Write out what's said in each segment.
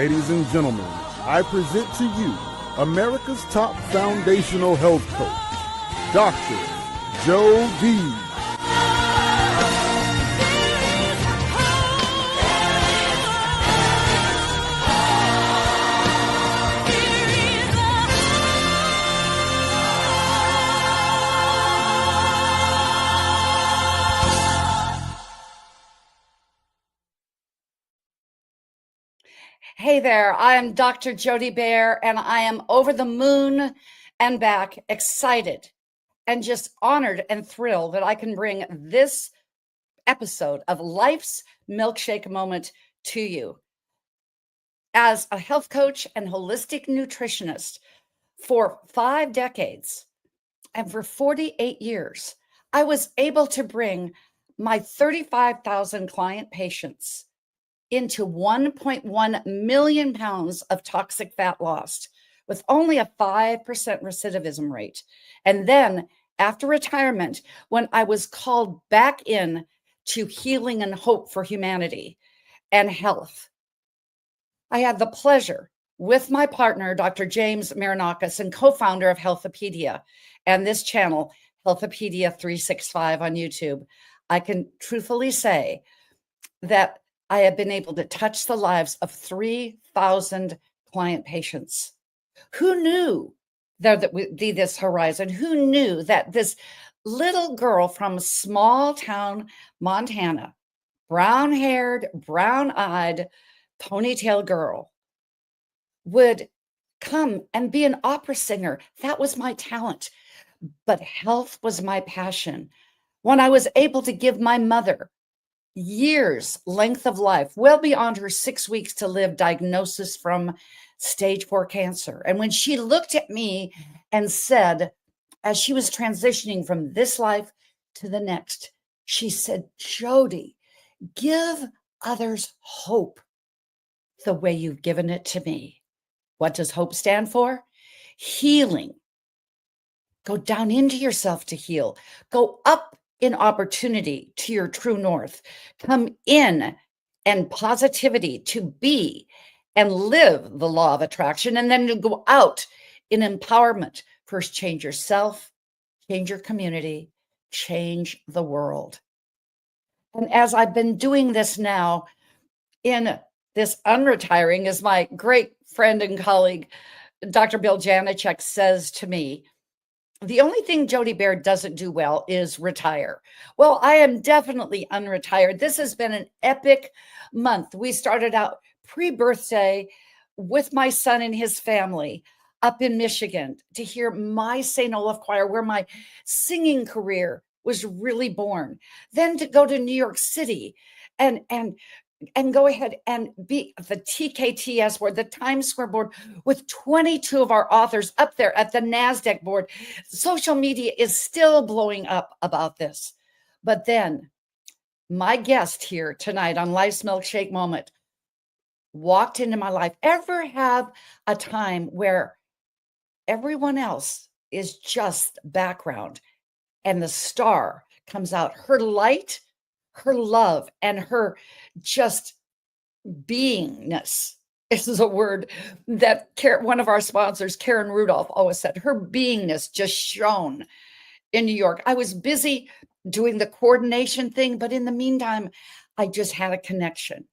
Ladies and gentlemen, I present to you America's top foundational health coach, Dr. Joe D. Hey there, I am Dr. Jody Bear, and I am over the moon and back, excited and just honored and thrilled that I can bring this episode of Life's Milkshake Moment to you. As a health coach and holistic nutritionist for 5 decades and for 48 years, I was able to bring my 35,000 client patients into 1.1 million pounds of toxic fat lost with only a 5% recidivism rate. And then after retirement, when I was called back in to healing and hope for humanity and health, I had the pleasure with my partner, Dr. James Marinakis, and co-founder of Healthopedia and this channel, Healthopedia 365 on YouTube. I can truthfully say that I have been able to touch the lives of 3,000 client patients. Who knew that would be this horizon? Who knew that this little girl from small town Montana, brown-haired, brown-eyed, ponytail girl would come and be an opera singer? That was my talent. But health was my passion. When I was able to give my mother years length of life, well beyond her 6 weeks to live, diagnosis from stage 4 cancer. And when she looked at me and said, as she was transitioning from this life to the next, she said, Jody, give others hope the way you've given it to me. What does hope stand for? Healing. Go down into yourself to heal. Go up in opportunity to your true north. Come in and positivity to be and live the law of attraction, and then to go out in empowerment. First, change yourself, change your community, change the world. And as I've been doing this now in this unretiring, as my great friend and colleague, Dr. Bill Janicek, says to me, the only thing Jody Bear doesn't do well is retire. Well, I am definitely unretired. This has been an epic month. We started out pre-birthday with my son and his family up in Michigan to hear my St. Olaf Choir, where my singing career was really born. Then to go to New York City and go ahead and be the TKTS board, the Times Square board, with 22 of our authors up there at the NASDAQ board. Social media is still blowing up about this. But then my guest here tonight on Life's Milkshake Moment walked into my life. Ever have a time where everyone else is just background and the star comes out? Her light, her love, and her just beingness. This is a word that one of our sponsors, Karen Rudolph, always said. Her beingness just shone in New York. I was busy doing the coordination thing, but in the meantime, I just had a connection.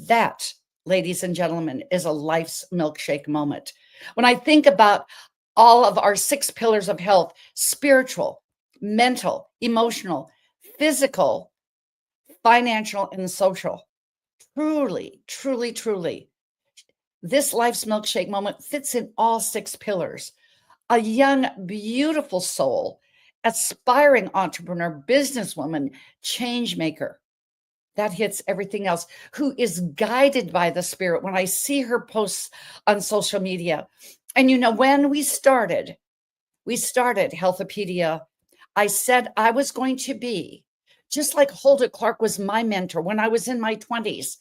That, ladies and gentlemen, is a life's milkshake moment. When I think about all of our 6 pillars of health: spiritual, mental, emotional, physical, financial, and social. Truly, truly, truly, this life's milkshake moment fits in all 6 pillars. A young, beautiful soul, aspiring entrepreneur, businesswoman, change maker. That hits everything else, who is guided by the Spirit. When I see her posts on social media, and when we started Healthopedia, I said I was going to be just like Hulda Clark was my mentor when I was in my 20s.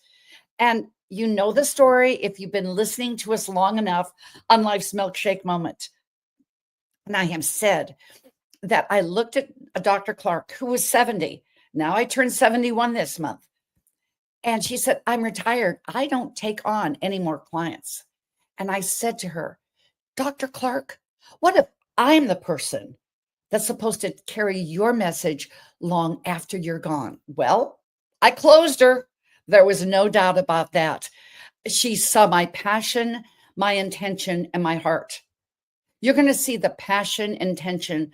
And you know the story if you've been listening to us long enough on Life's Milkshake Moment. And I have said that I looked at Dr. Clark, who was 70. Now I turned 71 this month. And she said, I'm retired. I don't take on any more clients. And I said to her, Dr. Clark, what if I'm the person that's supposed to carry your message long after you're gone? Well, I closed her. There was no doubt about that. She saw my passion, my intention, and my heart. You're going to see the passion, intention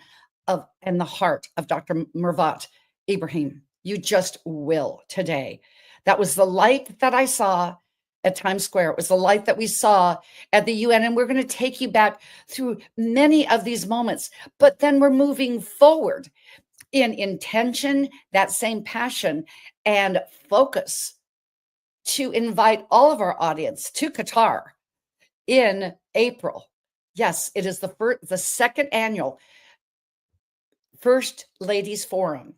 of and the heart of Dr. Mervat Ibrahim. You just will today. That was the light that I saw at Times Square. It was the light that we saw at the UN. And we're going to take you back through many of these moments, but then we're moving forward in intention, that same passion and focus to invite all of our audience to Qatar in April. Yes, it is the second annual First Ladies Forum,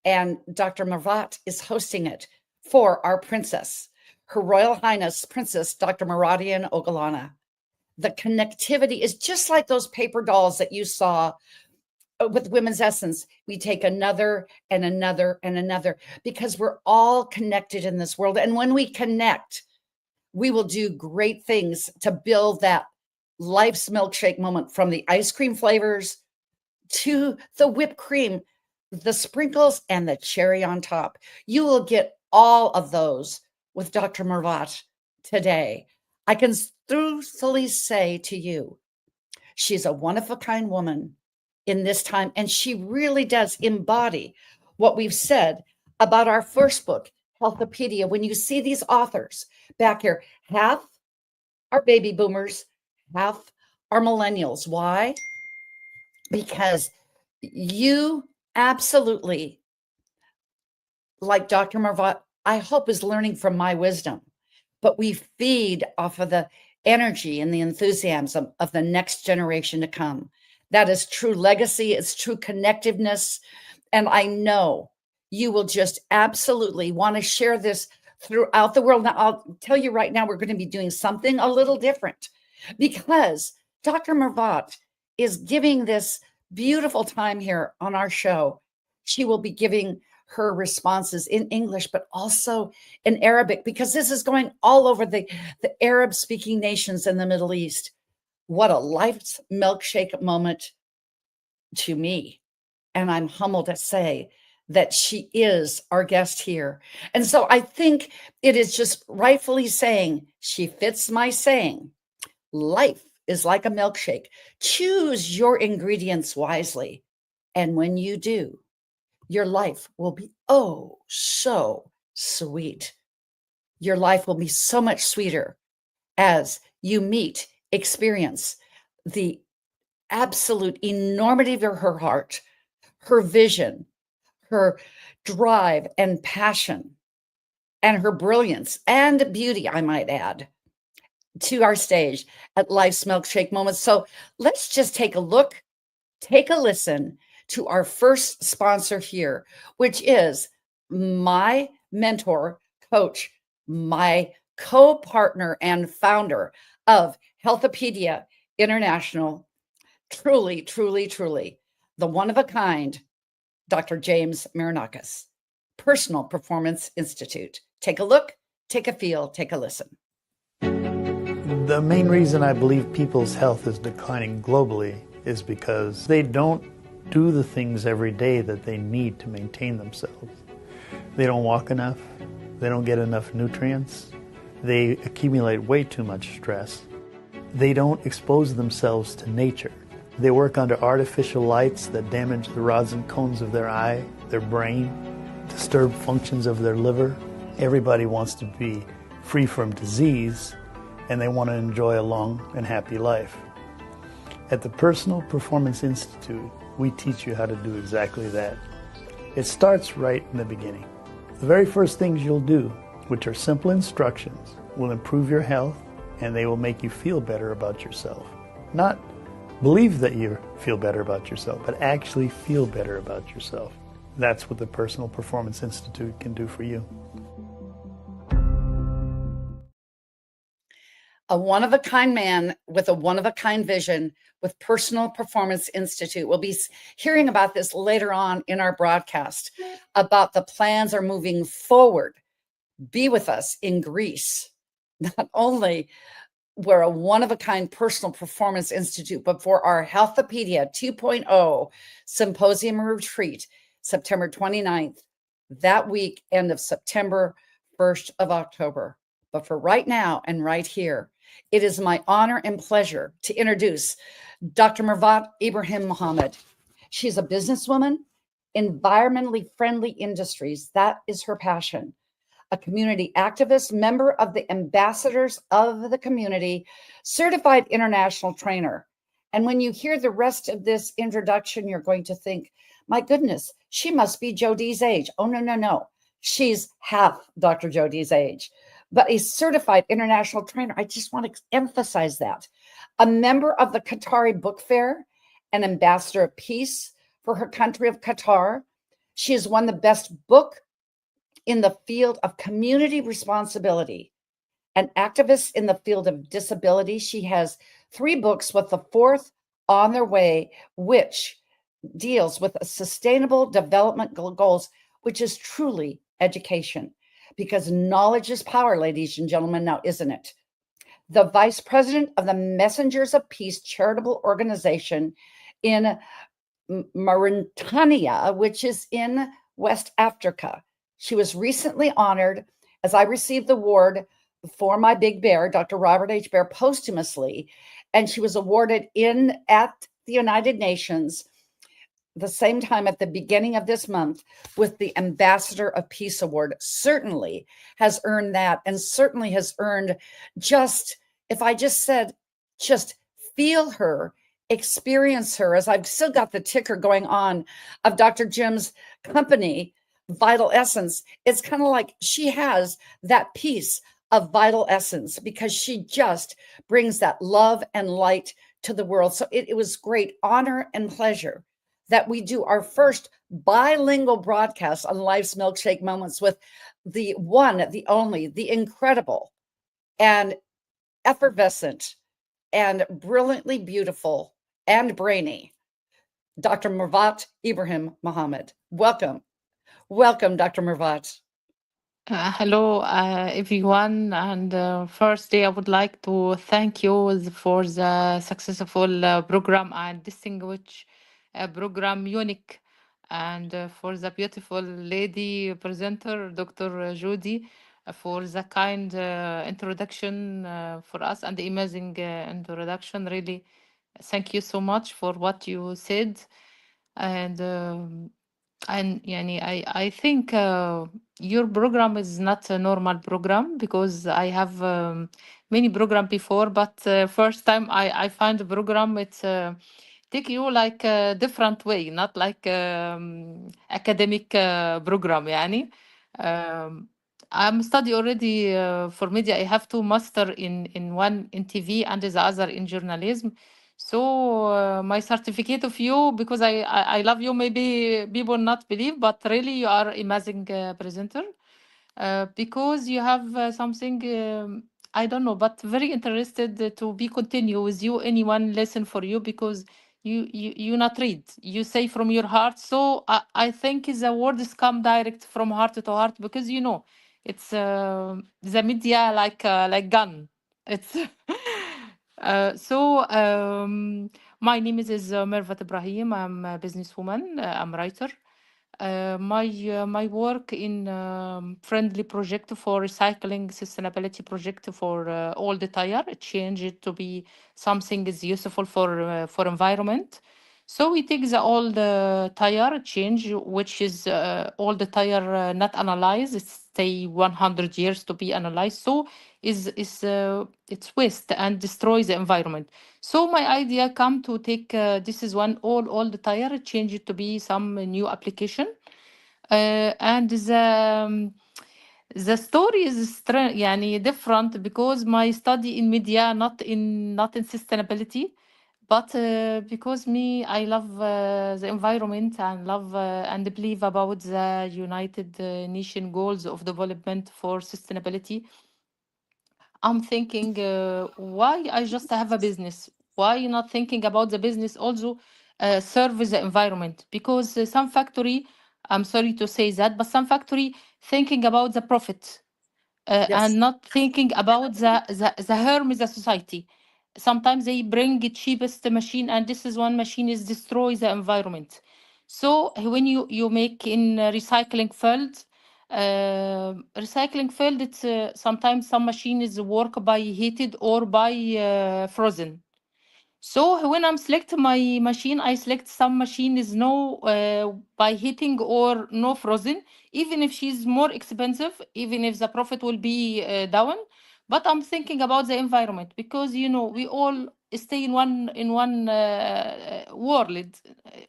and Dr. Mervat is hosting it for our princess, Her Royal Highness Princess Dr. Maradian Ogalana. The connectivity is just like those paper dolls that you saw with Women's Essence. We take another and another and another because we're all connected in this world. And when we connect, we will do great things to build that life's milkshake moment, from the ice cream flavors to the whipped cream, the sprinkles, and the cherry on top. You will get all of those with Dr. Mervat today. I can truthfully say to you, she's a one-of-a-kind woman in this time, and she really does embody what we've said about our first book, Healthopedia. When you see these authors back here, half are baby boomers, half are millennials. Why? Because you absolutely, like Dr. Mervat, I hope, is learning from my wisdom, but we feed off of the energy and the enthusiasm of the next generation to come. That is true legacy. It's true connectiveness. And I know you will just absolutely want to share this throughout the world. Now, I'll tell you right now, we're going to be doing something a little different because Dr. Mervat is giving this beautiful time here on our show. She will be giving her responses in English, but also in Arabic, because this is going all over the Arab-speaking nations in the Middle East. What a life's milkshake moment to me. And I'm humbled to say that she is our guest here. And so I think it is just rightfully saying, she fits my saying, life is like a milkshake. Choose your ingredients wisely. And when you do, your life will be oh so sweet. Your life will be so much sweeter as you meet, experience the absolute enormity of her heart, her vision, her drive and passion, and her brilliance and beauty, I might add, to our stage at Life's Milkshake Moments. So let's just take a look, take a listen to our first sponsor here, which is my mentor, coach, my co-partner and founder of Healthopedia International, truly, truly, truly, the one-of-a-kind Dr. James Marinakis, Personal Performance Institute. Take a look, take a feel, take a listen. The main reason I believe people's health is declining globally is because they don't do the things every day that they need to maintain themselves. They don't walk enough, they don't get enough nutrients, they accumulate way too much stress, they don't expose themselves to nature. They work under artificial lights that damage the rods and cones of their eye, their brain, disturb functions of their liver. Everybody wants to be free from disease, and they want to enjoy a long and happy life. At the Personal Performance Institute, we teach you how to do exactly that. It starts right in the beginning. The very first things you'll do, which are simple instructions, will improve your health, and they will make you feel better about yourself. Not believe that you feel better about yourself, but actually feel better about yourself. That's what the Personal Performance Institute can do for you. A one-of-a-kind man with a one-of-a-kind vision with Personal Performance Institute. We'll be hearing about this later on in our broadcast, about the plans are moving forward be with us in Greece, not only we're a one-of-a-kind personal performance institute, but for our Healthopedia 2.0 symposium retreat, September 29th, that week, end of September, 1st of October. But for right now and right here, it is my honor and pleasure to introduce Dr. Mervat Ibrahim Mohammed. She's a businesswoman, environmentally friendly industries. That is her passion. A community activist, member of the Ambassadors of the Community, certified international trainer. And when you hear the rest of this introduction, you're going to think, my goodness, she must be Jodi's age. Oh, no. She's half Dr. Jodi's age, but a certified international trainer. I just want to emphasize that. A member of the Qatari Book Fair, an ambassador of peace for her country of Qatar. She has won the best book in the field of community responsibility, an activist in the field of disability. She has 3 books, with the 4th on their way, which deals with sustainable development goals, which is truly education, because knowledge is power, ladies and gentlemen, now, isn't it? The vice president of the Messengers of Peace charitable organization in Mauritania, which is in West Africa. She was recently honored as I received the award for my big bear, Dr. Robert H. Bear, posthumously, and she was awarded at the United Nations the same time at the beginning of this month with the Ambassador of Peace Award. Certainly has earned that, and certainly has earned just feel her, experience her, as I've still got the ticker going on of Dr. Jim's company, Vital Essence. It's kind of like she has that piece of vital essence because she just brings that love and light to the world. So it was great honor and pleasure that we do our first bilingual broadcast on Life's Milkshake Moments with the one, the only, the incredible and effervescent and brilliantly beautiful and brainy Dr. Mervat Ibrahim Mohammed. Welcome, Dr. Mervat. Hello, everyone. And firstly, I would like to thank you for the successful program and distinguished program, unique, and for the beautiful lady presenter, Dr. Jody, for the kind introduction for us and the amazing introduction. Really, thank you so much for what you said. And يعني I think your program is not a normal program because I have many program before, but first time I find the program it's take you like a different way, not like academic program يعني. I'm study already for media. I have 2 master in one in TV and the other in journalism. So my certificate of you, because I love you, maybe people not believe, but really you are amazing presenter because you have something, I don't know, but very interested to be continue with you. Anyone listen for you because you not read, you say from your heart. So I think the words come direct from heart to heart because it's the media like gun. It's my name is Mervat Ibrahim. I'm a businesswoman. I'm writer. My work in friendly project for recycling sustainability project for all the tire change it to be something is useful for environment. So we take the old tire change, which is all the tire not analyzed. It stay 100 years to be analyzed. So it's waste and destroys the environment. So my idea come to take this is one all the tire change it to be some new application, and the story is يعني different because my study in media not in sustainability, but because me I love the environment and love and believe about the United Nation goals of development for sustainability. I'm thinking, why I just have a business? Why not thinking about the business also serve the environment? Because some factory, I'm sorry to say that, but some factory thinking about the profit. Yes. and not thinking about the harm in the society. Sometimes they bring the cheapest machine, and this is one machine is destroy the environment. So when you make in recycling field, it's sometimes some machine is work by heated or by frozen. So when I'm select my machine, I select some machine is no by heating or no frozen, even if she's more expensive, even if the profit will be down. But I'm thinking about the environment, because we all stay in one world.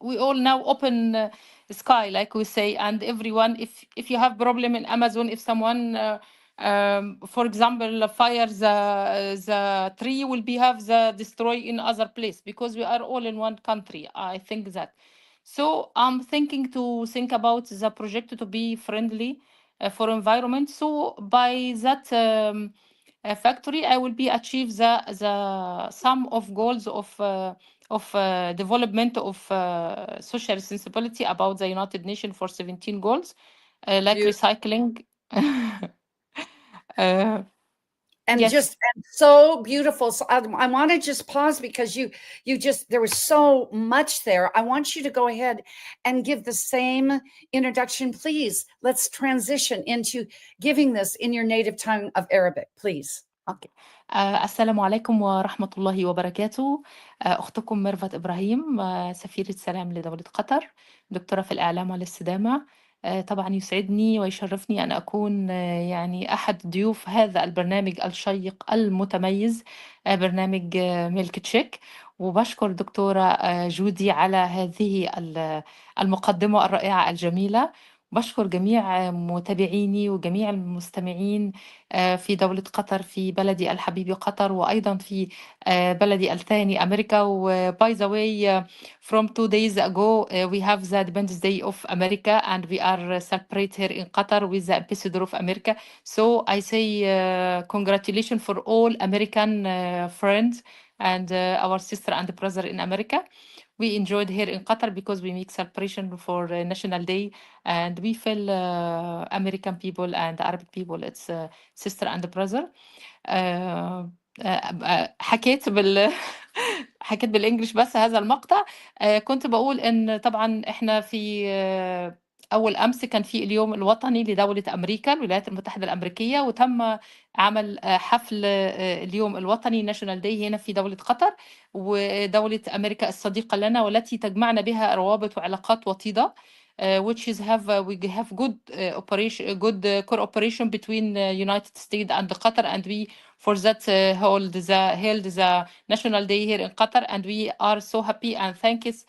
We all now open sky, like we say, and everyone. If you have problem in Amazon, if someone for example, fire the tree will be have the destroy in other place, because we are all in one country. I think that. So I'm thinking about the project to be friendly for environment. So by that factory, I will be achieve the sum of goals of development of social responsibility about the United Nations for 17 goals, like Beautiful. recycling. And Yes. just and so beautiful. So I want to just pause, because you just, there was so much there. I want you to go ahead and give the same introduction, please. Let's transition into giving this in your native tongue of Arabic, please. اوكي. السلام عليكم ورحمة الله وبركاته. أختكم ميرفت إبراهيم، سفيرة سلام لدولة قطر، دكتورة في الإعلام والاستدامة. طبعا يسعدني ويشرفني أن أكون يعني أحد ضيوف هذا البرنامج الشيق المتميز، برنامج ميلك تشيك. وبشكر دكتورة جودي على هذه المقدمة الرائعة الجميلة. بشكر جميع متابعيني وجميع المستمعين في دولة قطر، في بلدي الحبيب قطر، وأيضا في بلدي الثاني أمريكا. و by the way, from 2 days ago we have the Independence Day of America, and we are celebrate here in Qatar with the ambassador of America. So I say congratulations for all American friends and our sister and brother in America. We enjoyed here in Qatar because we make celebration for National Day, and we feel American people and Arabic people, it's sister and brother. حكيت حكيت بالانجلش بس هذا المقطع. كنت بقول ان طبعا احنا في اول امس كان في اليوم الوطني لدولة امريكا، الولايات المتحدة الامريكية، وتم عمل حفل اليوم الوطني ناشونال داي هنا في دولة قطر، ودولة امريكا الصديقة لنا والتي تجمعنا بها روابط وعلاقات وطيدة. Which is we have good cooperation between United States and Qatar, and we for that held the National Day here in Qatar, and we are so happy and thanks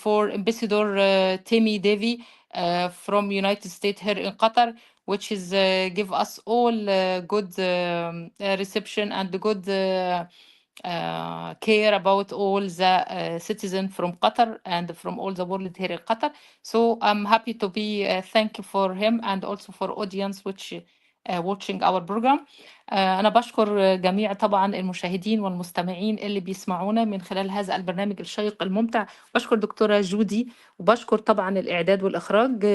for Ambassador Timmy Davy from United States here in Qatar, which is give us all good reception and good care about all the citizens from Qatar and from all the world here in Qatar. So I'm happy to be thank for him and also for audience which watching our program. أنا بشكر جميع طبعا المشاهدين والمستمعين اللي بيسمعونا من خلال هذا البرنامج الشيق الممتع. بشكر دكتورة جودي، وبشكر طبعا الإعداد والإخراج.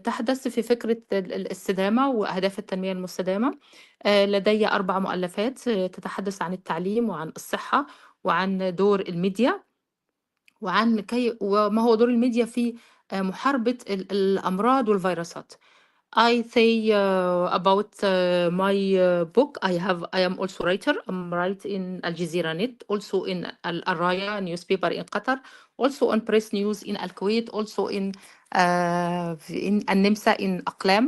تحدثت في فكرة الاستدامة وأهداف التنمية المستدامة. لدي 4 مؤلفات تتحدث عن التعليم وعن الصحة وعن دور الميديا، وعن وما هو دور الميديا في محاربة الأمراض والفيروسات. I say about my book. I am also writer. I'm write in Al Jazeera Net, also in Al Araya newspaper in Qatar, also on Press News in Al Kuwait, also in Al Nimsa in Aqlam,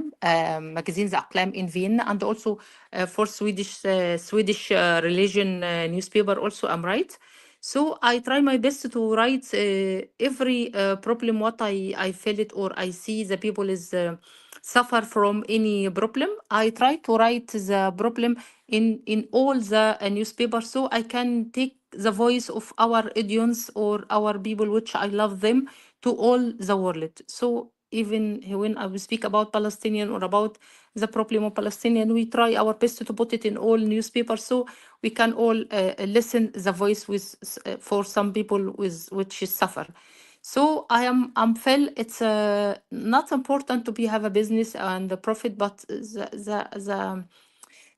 magazines Aqlam in Vienna, and also for Swedish religion newspaper also I'm write. So I try my best to write every problem what I feel it or I see the people is suffer from any problem. I try to write the problem in all the newspapers, so I can take the voice of our audience or our people which I love them to all the world. So even when I will speak about Palestinian or about the problem of Palestinian, we try our best to put it in all newspapers so we can all listen the voice with for some people with which suffer. So I'm feel it's not important to have a business and a profit, but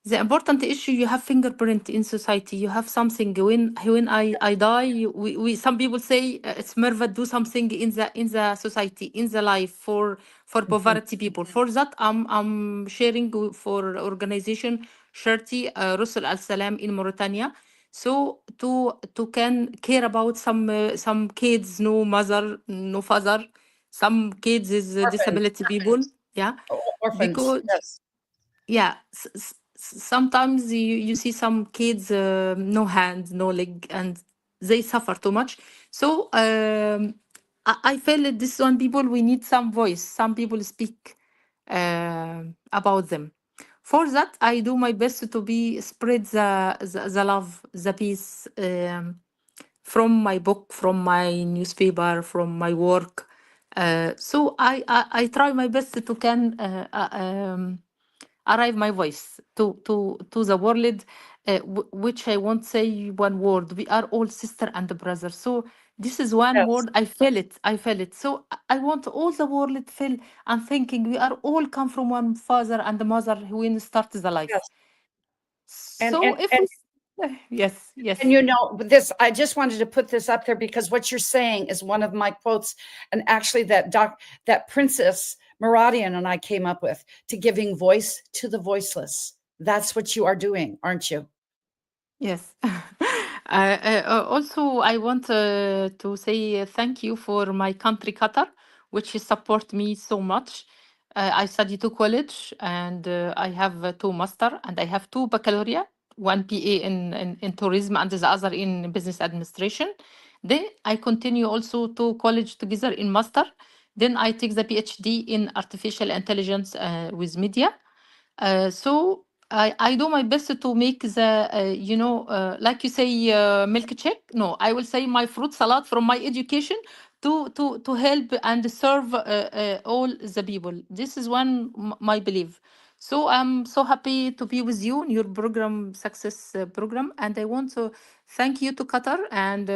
the important issue, you have fingerprint in society. You have something. When I die, we some people say it's Mervat, do something in the society, in the life for Mhm. poverty people. For that, I'm sharing for organization Shirti Rusul Al Salam in Mauritania. So to can care about some kids, no mother, no father. Some kids is Orphans, disability people. Yeah, orphans. because Yes, yeah, sometimes you see some kids no hand, no leg, and they suffer too much. So I feel that this one people, we need some voice, some people speak about them. For that, I do my best to be spread the love, the peace, from my book, from my newspaper, from my work. So I try my best to can arrive my voice to the world, which I won't say one word. We are all sister and brother. So this is one yes, word. I feel it. I feel it. So I want all the world feel and thinking we are all come from one father and mother when start the life. yes. And So and if and we, yes, and yes, you know this, I just wanted to put this up there because what you're saying is one of my quotes, and actually that Princess Meradian and I came up with, to giving voice to the voiceless. That's what you are doing, aren't you? yes. Also, I want to say thank you for my country, Qatar, which has support me so much. I study to college, and I have two master, and I have two baccalaureate, one PA in tourism, and the other in business administration. Then I continue also to college together in master. Then I take the PhD in artificial intelligence with media. So I do my best to make the like you say, milkshake. No, I will say my fruit salad from my education to help and serve all the people. This is one my belief. So I'm so happy to be with you in your program, success program, and I want to thank you to Qatar and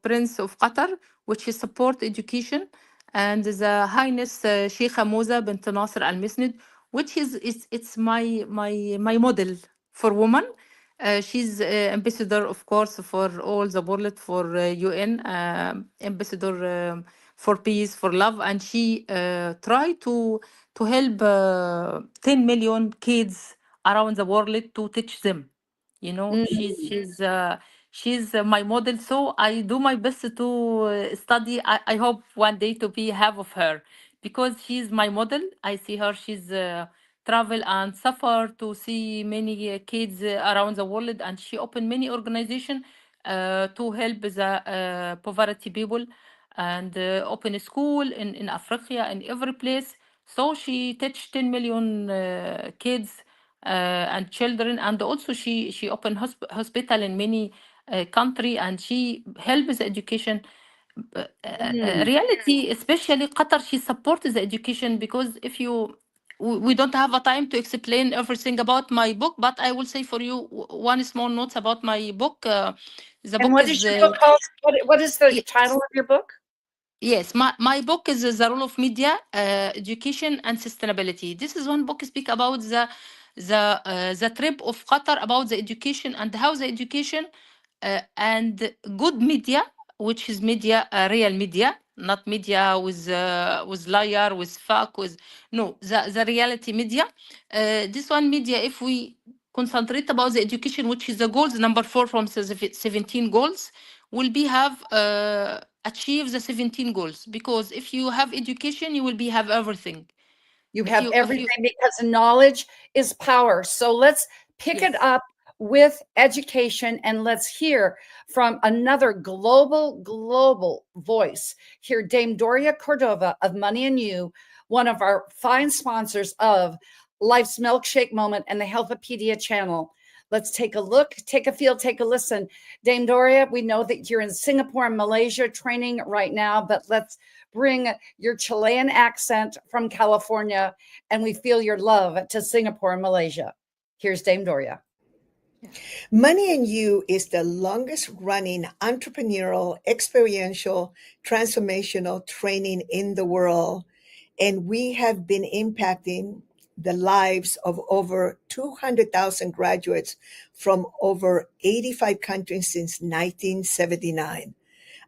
Prince of Qatar, which is support education, and the Highness Sheikha Moza bint Nasser Al Misnid, which is it's my model for woman. She's ambassador, of course, for all the world, for UN, ambassador for peace, for love, and she try to help 10 million kids around the world to teach them. You know, Mm. she's my model, so I do my best to study. I hope one day to be half of her because she's my model. I see her. She's travel and suffer to see many kids around the world, and she opened many organization to help the poverty people, and open a school in Africa in every place. So she touched 10 million kids and children, and also she opened hospital in many country, and she helps education. Mm. Reality, especially Qatar, she supports the education because if you we don't have a time to explain everything about my book, but I will say for you one small note about my book. The And book what is is your book called? What is the title of your book? yes, my book is The Role of Media, Education and Sustainability. This is one book speak about the trip of Qatar, about the education and how the education and good media, which is media, real media, not media with liar, with fuck, with no, the reality media. This one media, if we concentrate about the education, which is the goals number 4 from 17 goals, will be have achieve the 17 goals, because if you have education you will be have everything. You if have you if you everything because knowledge is power. So let's pick it yes, up with education and let's hear from another global voice. Here, Dame Doria Cordova of Money and You, one of our fine sponsors of Life's Milkshake Moment and the Healthopedia channel. Let's take a look, take a feel, take a listen. Dame Doria, we know that you're in Singapore and Malaysia training right now, but let's bring your Chilean accent from California, and we feel your love to Singapore and Malaysia. Here's Dame Doria. Money and You is the longest running entrepreneurial, experiential, transformational training in the world. And we have been impacting the lives of over 200,000 graduates from over 85 countries since 1979.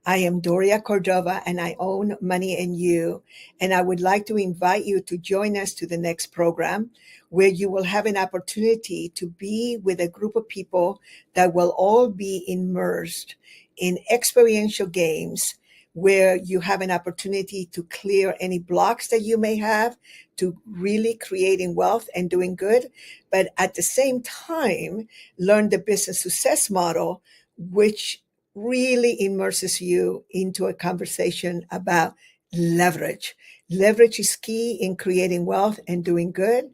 I am Doria Cordova and I own Money and You, and I would like to invite you to join us to the next program where you will have an opportunity to be with a group of people that will all be immersed in experiential games where you have an opportunity to clear any blocks that you may have to really creating wealth and doing good, but at the same time, learn the business success model, which really immerses you into a conversation about leverage. Leverage is key in creating wealth and doing good.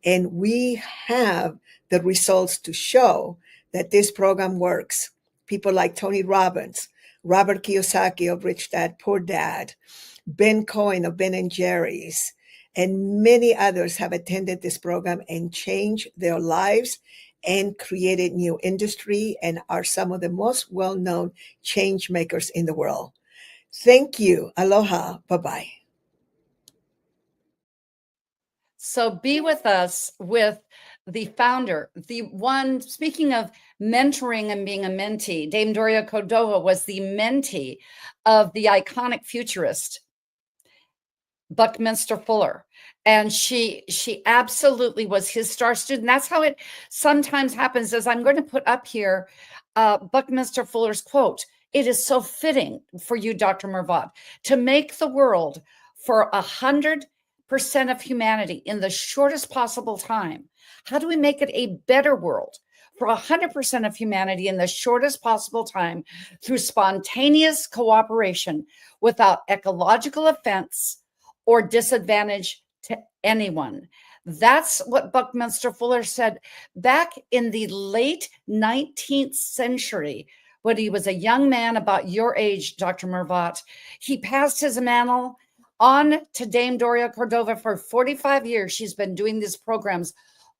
And we have the results to show that this program works. People like Tony Robbins, Robert Kiyosaki of Rich Dad, Poor Dad, Ben Cohen of Ben and Jerry's, and many others have attended this program and changed their lives and created new industry and are some of the most well-known change makers in the world. Thank you. Aloha. Bye-bye. So be with us with the founder, the one, speaking of mentoring and being a mentee, Dame Doria Cordova was the mentee of the iconic futurist, Buckminster Fuller. And she absolutely was his star student. That's how it sometimes happens. As I'm going to put up here, Buckminster Fuller's quote, "It is so fitting for you, Dr. Mervat, to make the world for 100% of humanity in the shortest possible time. How do we make it a better world for 100% of humanity in the shortest possible time through spontaneous cooperation without ecological offense or disadvantage to anyone?" That's what Buckminster Fuller said back in the late 19th century when he was a young man about your age, Dr. Mervat. He passed his mantle on to Dame Doria Cordova. For 45 years. She's been doing these programs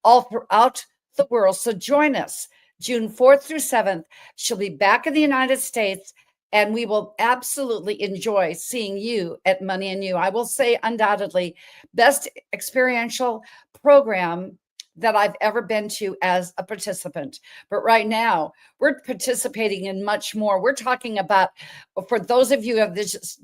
all throughout the world. So join us June 4th through 7th. She'll be back in the United States, and we will absolutely enjoy seeing you at Money and You. I will say undoubtedly best experiential program that I've ever been to as a participant. But right now, we're participating in much more. We're talking about, for those of you who have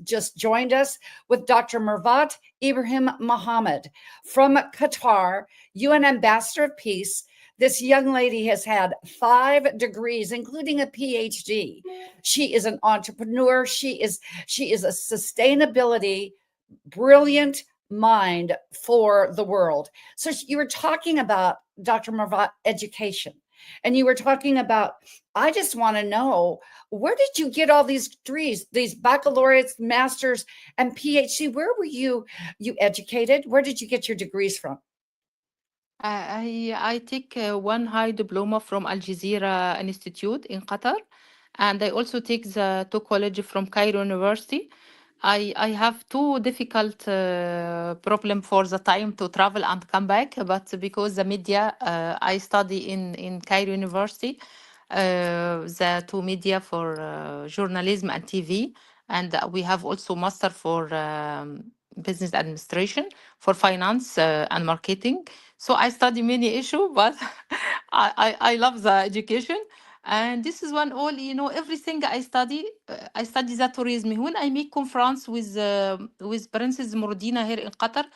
just joined us, with Dr. Mervat Ibrahim Mohammed from Qatar, UN Ambassador of Peace. This young lady has had 5 degrees, including a PhD. She is an entrepreneur. She is a sustainability brilliant mind for the world. So you were talking about, Dr. Mervat, education, and you were talking about, I just want to know, where did you get all these degrees, these baccalaureates, masters, and PhD? Where were you educated? Where did you get your degrees from? I take one high diploma from Al Jazeera Institute in Qatar, and I also take the 2 college from Cairo University. I have 2 difficult problem for the time to travel and come back, but because the media, I study in Cairo University, the 2 media for journalism and TV, and we have also master for business administration, for finance and marketing. So I study many issues, but I love the education. And this is one all, everything I study the tourism. When I make conference with Princess Mordina here in Qatar,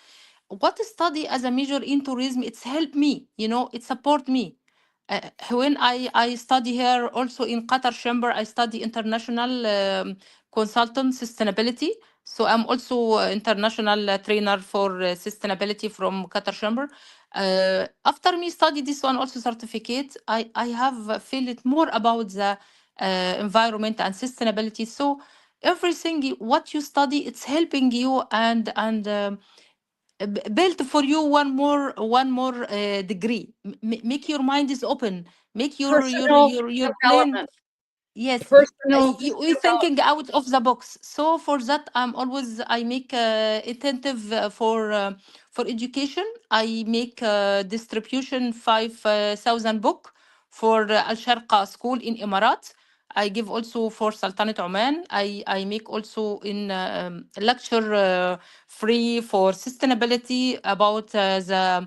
what study as a major in tourism, it's helped me, it support me. When I study here also in Qatar Chamber, I study international consultant sustainability. So I'm also international trainer for sustainability from Qatar Chamber. After me study this one also certificate, I have feel it more about the environment and sustainability. So everything what you study, it's helping you and build for you one more degree. Make your mind is open. Make Personal your plan. development. Yes, Personal you thinking out of the box. So for that, I make attentive for education. I make distribution 5,000 book for Al Sharqa school in Emirates. I give also for Sultanate Oman. I make also in lecture free for sustainability about the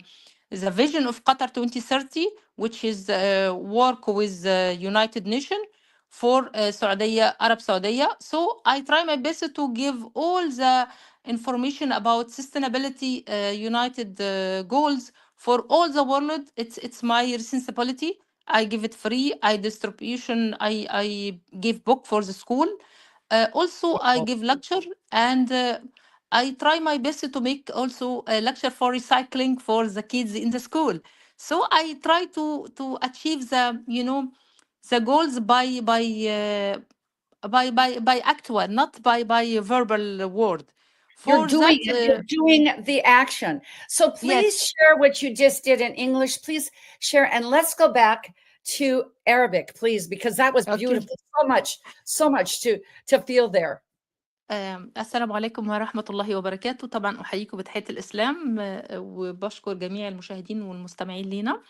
the vision of Qatar 2030, which is work with United Nations for Arab Saudi. So I try my best to give all the information about sustainability United goals for all the world. It's my responsibility. I give it free. I give book for the school. Also, I give lecture, and I try my best to make also a lecture for recycling for the kids in the school. So I try to achieve the the goals by actual, not by verbal word. You're For doing that, it. You're doing the action. So please yes. share what you just did in English. Please share, and let's go back to Arabic, please, because that was Okay. beautiful. So much to feel there. السلام عليكم ورحمة الله وبركاته. طبعا أحييكم بتحية الإسلام وبشكر جميع المشاهدين والمستمعين لينا.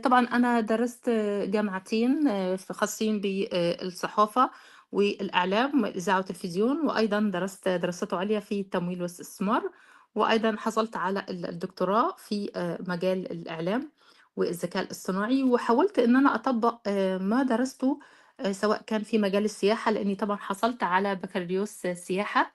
طبعا أنا درست جامعتين خاصين بالصحافة والإعلام، إذاعة وتلفزيون، وأيضا درست دراسات عليا في التمويل والاستثمار، وأيضا حصلت على الدكتوراه في مجال الإعلام والذكاء الاصطناعي، وحاولت إن أنا أطبق ما درسته سواء كان في مجال السياحة، لأني طبعا حصلت على بكالوريوس سياحة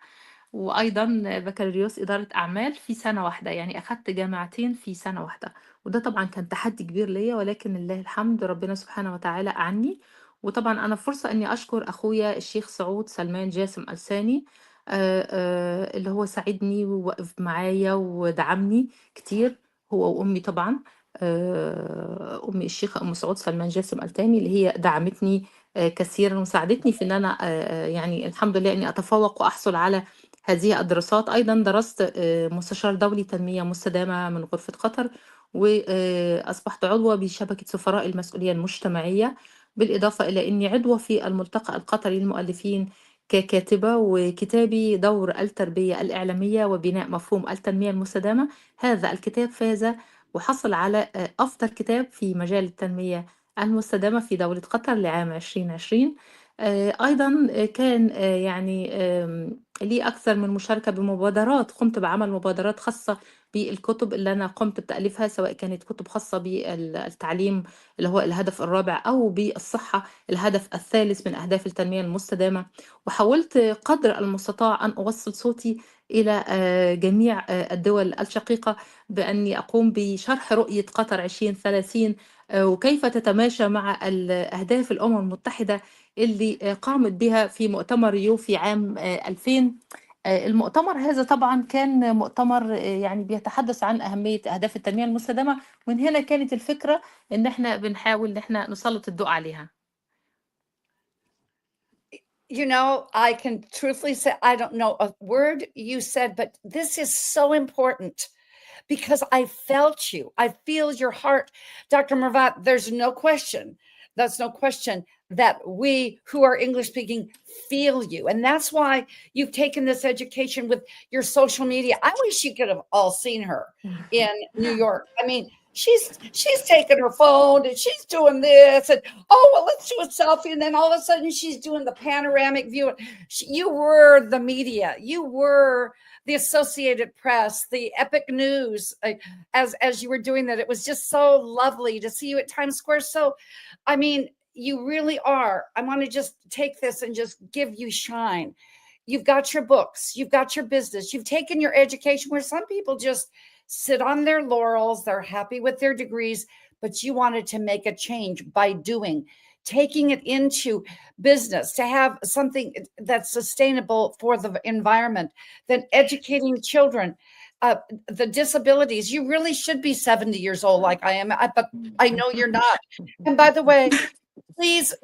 وأيضا بكالوريوس إدارة أعمال في سنة واحدة، يعني أخدت جامعتين في سنة واحدة، وده طبعا كان تحدي كبير ليا، ولكن لله الحمد ربنا سبحانه وتعالى أعني. وطبعا أنا فرصة أني أشكر أخويا الشيخ سعود سلمان جاسم الثاني اللي هو ساعدني ووقف معايا ودعمني كتير، هو وأمي طبعا. أمي الشيخة أم سعود سلمان جاسم الثاني اللي هي دعمتني كثيرا وساعدتني في أن أنا يعني الحمد لله أني أتفوق وأحصل على هذه الدراسات. أيضا درست مستشار دولي تنمية مستدامة من غرفة قطر، وأصبحت عضوة بشبكة سفراء المسؤولية المجتمعية، بالإضافة إلى أني عضوة في الملتقى القطري للمؤلفين ككاتبة، وكتابي دور التربية الإعلامية وبناء مفهوم التنمية المستدامة. هذا الكتاب فاز وحصل على أفضل كتاب في مجال التنمية المستدامة في دولة قطر لعام 2020. أيضا كان يعني لي أكثر من مشاركة بمبادرات، قمت بعمل مبادرات خاصة بالكتب اللي أنا قمت بتأليفها، سواء كانت كتب خاصة بالتعليم اللي هو الهدف الرابع، أو بالصحة الهدف الثالث من أهداف التنمية المستدامة. وحاولت قدر المستطاع أن أوصل صوتي إلى جميع الدول الشقيقة بأني أقوم بشرح رؤية قطر 2030 وكيف تتماشى مع أهداف الأمم المتحدة اللي قامت بها في مؤتمر ريو في عام 2000. المؤتمر هذا طبعا كان مؤتمر يعني بيتحدث عن أهمية أهداف التنمية المستدامة، ومن هنا كانت الفكرة إن احنا بنحاول إن احنا نسلط الضوء عليها. You know, I can truthfully say, I don't know a word you said, but this is so important because I felt you. I feel your heart. Dr. Mervat, there's no question. That's no question that we who are English speaking feel you. And that's why you've taken this education with your social media. I wish you could have all seen her in New York. I mean, she's taking her phone and she's doing this and well, let's do a selfie, and then all of a sudden she's doing the panoramic view. You were the media, you were the Associated Press, the Epic News, as you were doing that. It was just so lovely to see you at Times Square. So I mean, you really are. I want to just take this and just give you shine. You've got your books, you've got your business, you've taken your education, where some people just sit on their laurels, they're happy with their degrees, but you wanted to make a change by doing, taking it into business, to have something that's sustainable for the environment, then educating children, the disabilities. You really should be 70 years old like I am, but I know you're not. And by the way, please,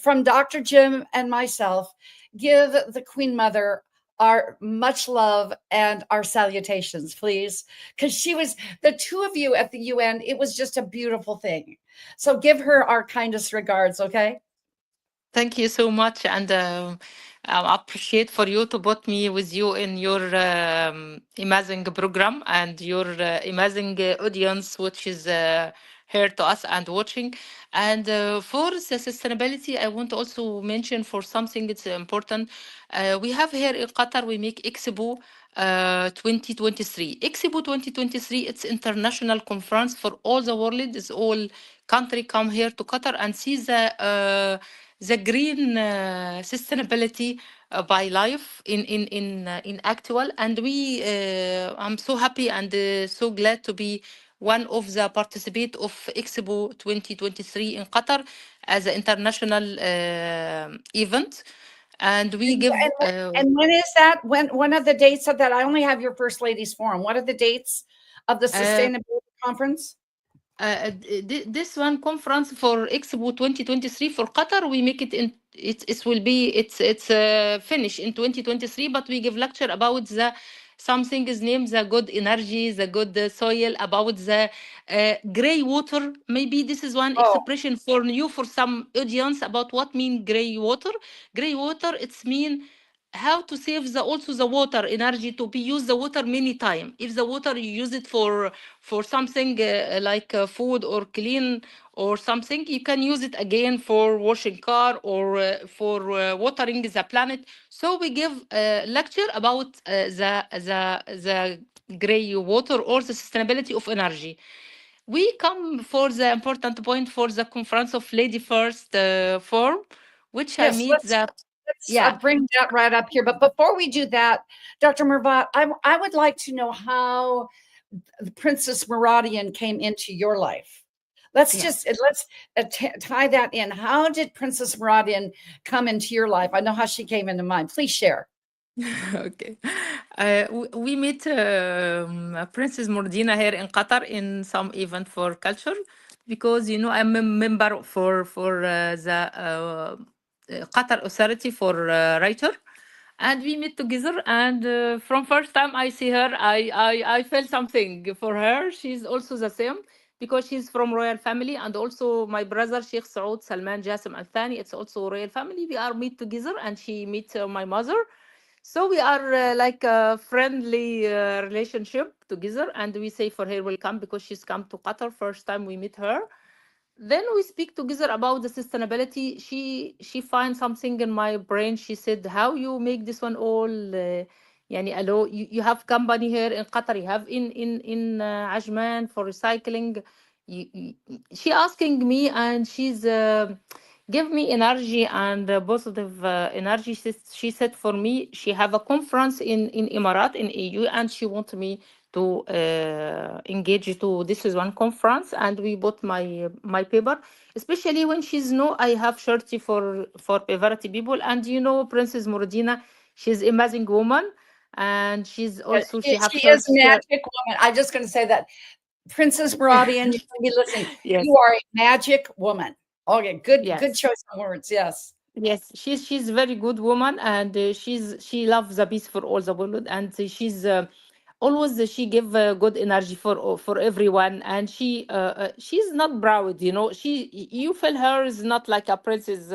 from Dr. Jim and myself, give the Queen Mother our much love and our salutations, please, because she was, the two of you at the UN, it was just a beautiful thing. So give her our kindest regards, okay? Thank you so much, and I appreciate for you to put me with you in your amazing program and your amazing audience, which is here to us and watching. And for the sustainability, I want to also mention for something it's important. We have here in Qatar, we make Expo 2023. Expo 2023, it's international conference for all the world. It's all country come here to Qatar and see the green sustainability by life in actual. And I'm so happy and so glad to be one of the participant of Expo 2023 in Qatar as an international event. And we give And when is that? When are the dates of that? I only have your First Ladies Forum. What are the dates of the Sustainability Conference? This one conference for Expo 2023 for Qatar, we make it in it will be it's finished in 2023, but we give lecture about the something is named the good energy, the good soil, about the gray water. Maybe this is one expression for you, for some audience, about what mean gray water. Gray water, it's mean how to save the also the water energy to be used the water many time. If the water you use it for something like food or clean or something, you can use it again for washing car or for watering the planet. So we give a lecture about the gray water or the sustainability of energy. We come for the important point for the conference of Lady First Forum, which I Yes, meet the let's bring that right up here. But before we do that, Dr. Mervat, I would like to know how the Princess Meradian came into your life. Let's tie that in. How did Princess Meradian come into your life? I know how she came into mine. Please share. Okay. We meet Princess Mordina here in Qatar in some event for culture, because I'm a member for the Qatar Authority for writer, and we meet together. And from first time I see her, I felt something for her. She's also the same, because she's from royal family, and also my brother Sheikh Saud Salman Jassim Al Thani, it's also royal family. We are meet together, and she meet my mother. So we are like a friendly relationship together, and we say for her welcome, because she's come to Qatar first time we meet her. Then we speak together about the sustainability. She finds something in my brain. She said, "How you make this one all? Yani, hello, you have company here in Qatar. You have in Ajman for recycling." She asking me, and she's give me energy and positive energy. She said for me, she have a conference in Emirat in EU, and she want me to engage to this is one conference. And we bought my paper, especially when she's know I have shirty for poverty people. And Princess Muradina, she's amazing woman, and she's also she have She is shirts. magic woman. I'm just going to say that. Princess Meradian, you can be listening. Yes. You are a magic woman. Okay, good Yes. choice of words. Yes. Yes, she's very good woman, and she loves the peace for all the world, and she's always she give good energy for everyone. And she's not proud, you feel her is not like a princess.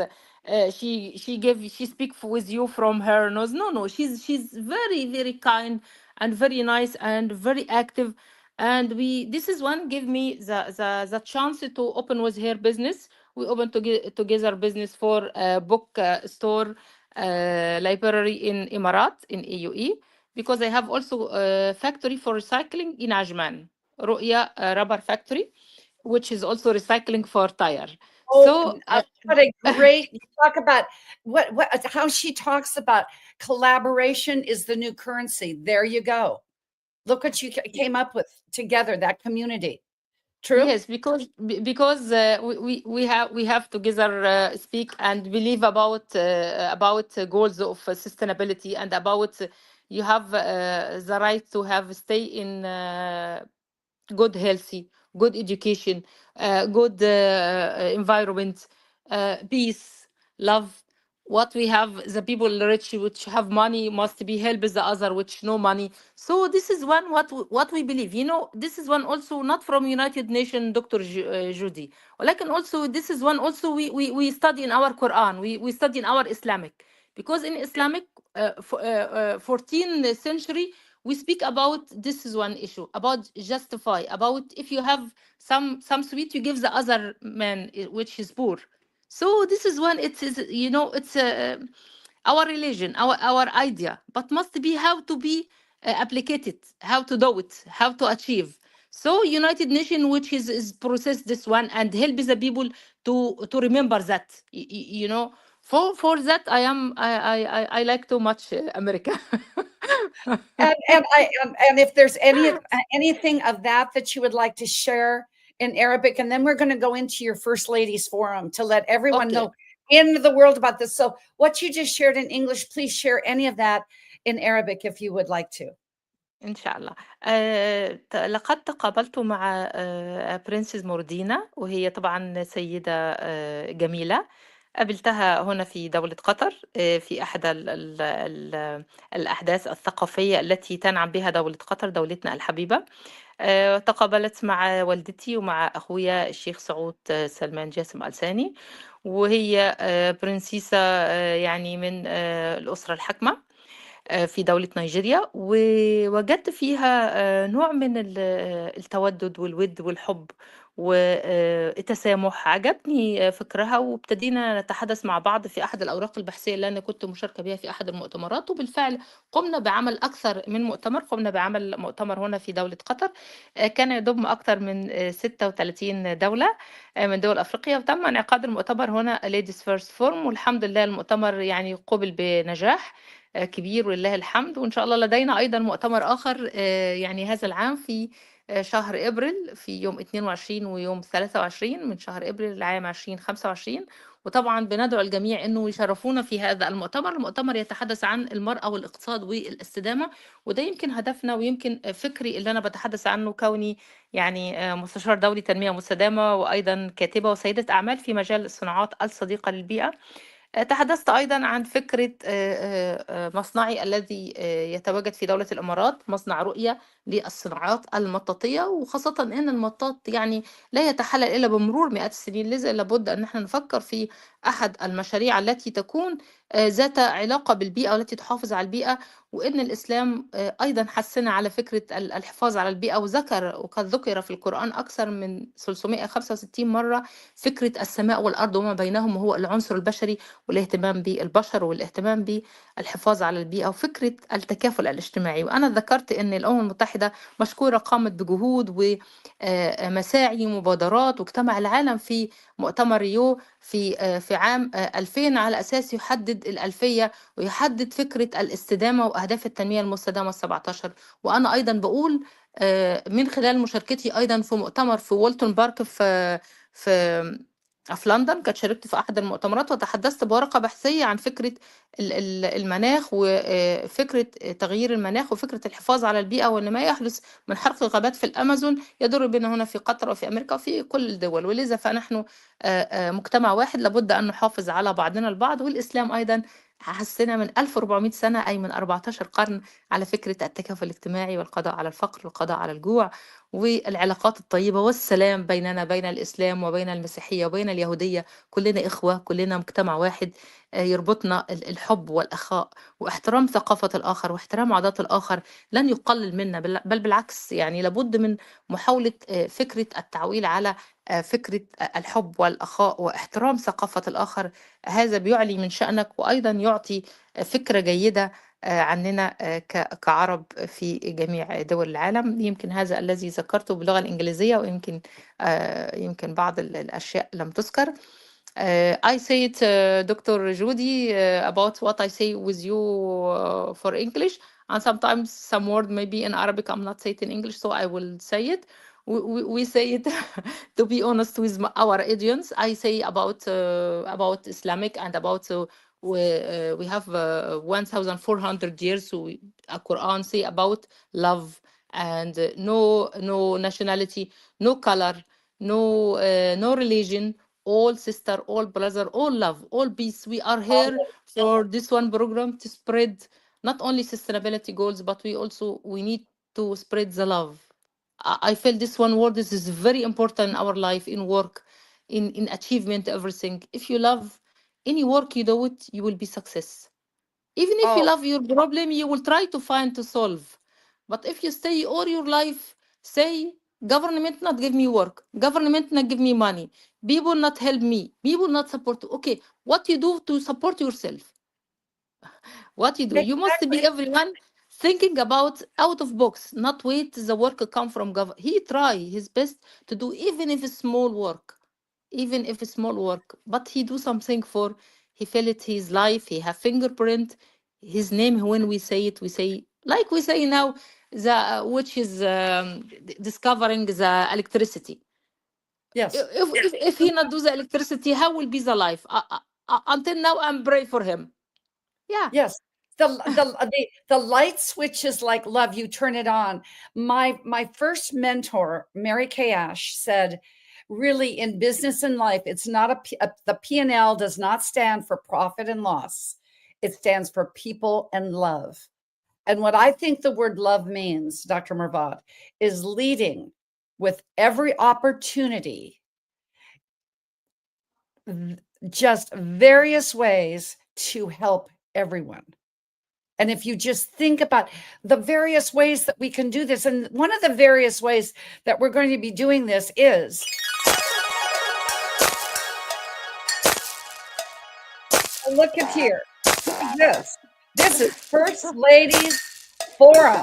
She speak with you from her nose. No, she's very very kind and very nice and very active. And we this is one give me the chance to open with her business. We open together business for a book store, library in Emirat in AUE, because I have also a factory for recycling in Ajman, Ru'ya rubber factory, which is also recycling for tire. So what a great you talk about what how she talks about collaboration is the new currency. There you go. Look what you came up with together, that community. True? Yes, because we have together speak and believe about goals of sustainability, and about you have the right to have stay in good healthy, good education, good environment, peace, love. What we have, the people rich which have money must be help the other which no money. So this is one what we believe. This is one also not from United Nations, Dr. Judy. Like, and also this is one also we study in our Quran. We study in our Islamic, because in Islamic 14th century we speak about this is one issue about justify, about if you have some sweet, you give the other man which is poor. So this is one, it is, it's our religion, our idea, but must be how to be applicate it, how to do it, how to achieve. So United Nations, which is process this one and help the people to remember that, you know. For that, I like too much America. And if there's anything of that you would like to share in Arabic, and then we're going to go into your First Ladies Forum to let everyone know in the world about this. So what you just shared in English, please share any of that in Arabic if you would like to. إن شاء الله. لقد تقابلت مع برنسس موردينا، وهي طبعا سيدة جميلة. قابلتها هنا في دولة قطر في أحد الأحداث الثقافية التي تنعم بها دولة قطر، دولتنا الحبيبة. تقابلت مع والدتي ومع أخويا الشيخ سعود سلمان جاسم الثاني، وهي برنسيسة يعني من الأسرة الحاكمة في دولة نيجيريا، ووجدت فيها نوع من التودد والود والحب والتسامح. عجبني فكرها، وابتدينا نتحدث مع بعض في أحد الأوراق البحثية اللي أنا كنت مشاركة بها في أحد المؤتمرات، وبالفعل قمنا بعمل أكثر من مؤتمر. قمنا بعمل مؤتمر هنا في دولة قطر كان يضم أكثر من 36 دولة من دول أفريقيا، وتم انعقاد المؤتمر هنا Ladies First Forum، والحمد لله المؤتمر يعني قُبل بنجاح كبير ولله الحمد. وإن شاء الله لدينا أيضا مؤتمر آخر يعني هذا العام في شهر إبريل، في يوم 22 ويوم 23 من شهر إبريل العام 2025. وطبعا بندعو الجميع أنه يشرفونا في هذا المؤتمر. المؤتمر يتحدث عن المرأة والاقتصاد والاستدامة، وده يمكن هدفنا ويمكن فكري اللي أنا بتحدث عنه كوني يعني مستشار دولي تنمية مستدامة، وأيضا كاتبة وسيدة أعمال في مجال الصناعات الصديقة للبيئة. تحدثت أيضا عن فكرة مصنعي الذي يتواجد في دولة الإمارات، مصنع رؤية للصناعات المطاطية، وخاصة أن المطاط يعني لا يتحلل إلا بمرور مئات السنين، لذا لابد أن احنا نفكر في أحد المشاريع التي تكون ذات علاقة بالبيئة والتي تحافظ على البيئة. وإن الإسلام أيضا حثنا على فكرة الحفاظ على البيئة، وقد ذكر في القرآن أكثر من 365 مرة فكرة السماء والأرض وما بينهم، وهو العنصر البشري والاهتمام بالبشر والاهتمام بالحفاظ على البيئة وفكرة التكافل الاجتماعي. وأنا ذكرت أن الأمم المتحدة مشكورة قامت بجهود ومساعي ومبادرات، واجتمع العالم في مؤتمر ريو في عام 2000 على أساس يحدد الألفية ويحدد فكرة الاستدامة وأهداف التنمية المستدامة 17. وأنا أيضا بقول من خلال مشاركتي أيضا في مؤتمر في وولتون بارك في لندن، كنت شاركت في أحد المؤتمرات وتحدثت بورقة بحثية عن فكرة المناخ وفكرة تغيير المناخ وفكرة الحفاظ على البيئة، وأن ما يحدث من حرق الغابات في الأمازون يضر بنا هنا في قطر وفي أمريكا وفي كل الدول. ولذا فنحن مجتمع واحد، لابد أن نحافظ على بعضنا البعض. والإسلام أيضا حسنا من 1400 سنة، أي من 14 قرن، على فكرة التكافل الاجتماعي والقضاء على الفقر والقضاء على الجوع والعلاقات الطيبة والسلام بيننا، بين الإسلام وبين المسيحية وبين اليهودية. كلنا إخوة، كلنا مجتمع واحد، يربطنا الحب والأخاء واحترام ثقافة الآخر واحترام عادات الآخر. لن يقلل منا، بل بالعكس، يعني لابد من محاولة فكرة التعويل على فكرة الحب والأخاء واحترام ثقافة الآخر. هذا بيعلي من شأنك، وأيضا يعطي فكرة جيدة عننا كعرب في جميع دول العالم. يمكن هذا الذي ذكرته باللغة الإنجليزية، ويمكن يمكن بعض الأشياء لم تذكر. I say it, Dr. Judy, about what I say with you for English, and sometimes some word maybe in Arabic I'm not say it in English, so I will say it. We say it to be honest with our audience. I say about Islamic and about we have 1,400 years. So a Quran say about love and no nationality, no color, no religion. All sister, all brother, all love, all peace. We are here for this one program to spread not only sustainability goals, but we need to spread the love. I feel this one word is very important in our life, in work, in achievement, everything. If you love any work you do it, you will be success. Even if you love your problem, you will try to find to solve. But if you stay all your life, say, government not give me work, government not give me money, people not help me, people not support. Okay, what you do to support yourself? What you do? You must be everyone thinking about out of box, not wait the work come from government. He try his best to do even if it's small work, even if it's small work, but he do something for, he feel it his life, he have fingerprint, his name. When we say it, we say like we say now, the which is discovering the electricity. Yes. If he not do the electricity, how will be the life? Until now, I'm pray for him. Yeah. Yes. The light switch is like love. You turn it on. My first mentor, Mary Kay Ash, said, really in business and life, it's not the P&L does not stand for profit and loss. It stands for people and love. And what I think the word love means, Dr. Mervat, is leading with every opportunity, just various ways to help everyone. And if you just think about the various ways that we can do this, and one of the various ways that we're going to be doing this is look at here. This is First Ladies Forum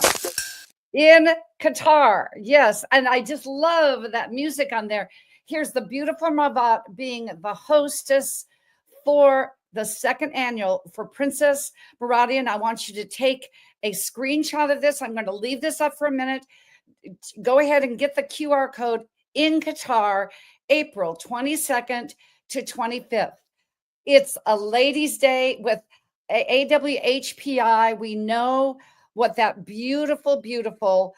in Qatar. Yes, and I just love that music on there. Here's the beautiful Mervat being the hostess for the second annual for Princess Mervate. I want you to take a screenshot of this. I'm going to leave this up for a minute. Go ahead and get the QR code in Qatar, April 22nd to 25th. It's a ladies' day with AWHPI. We know what that beautiful, beautiful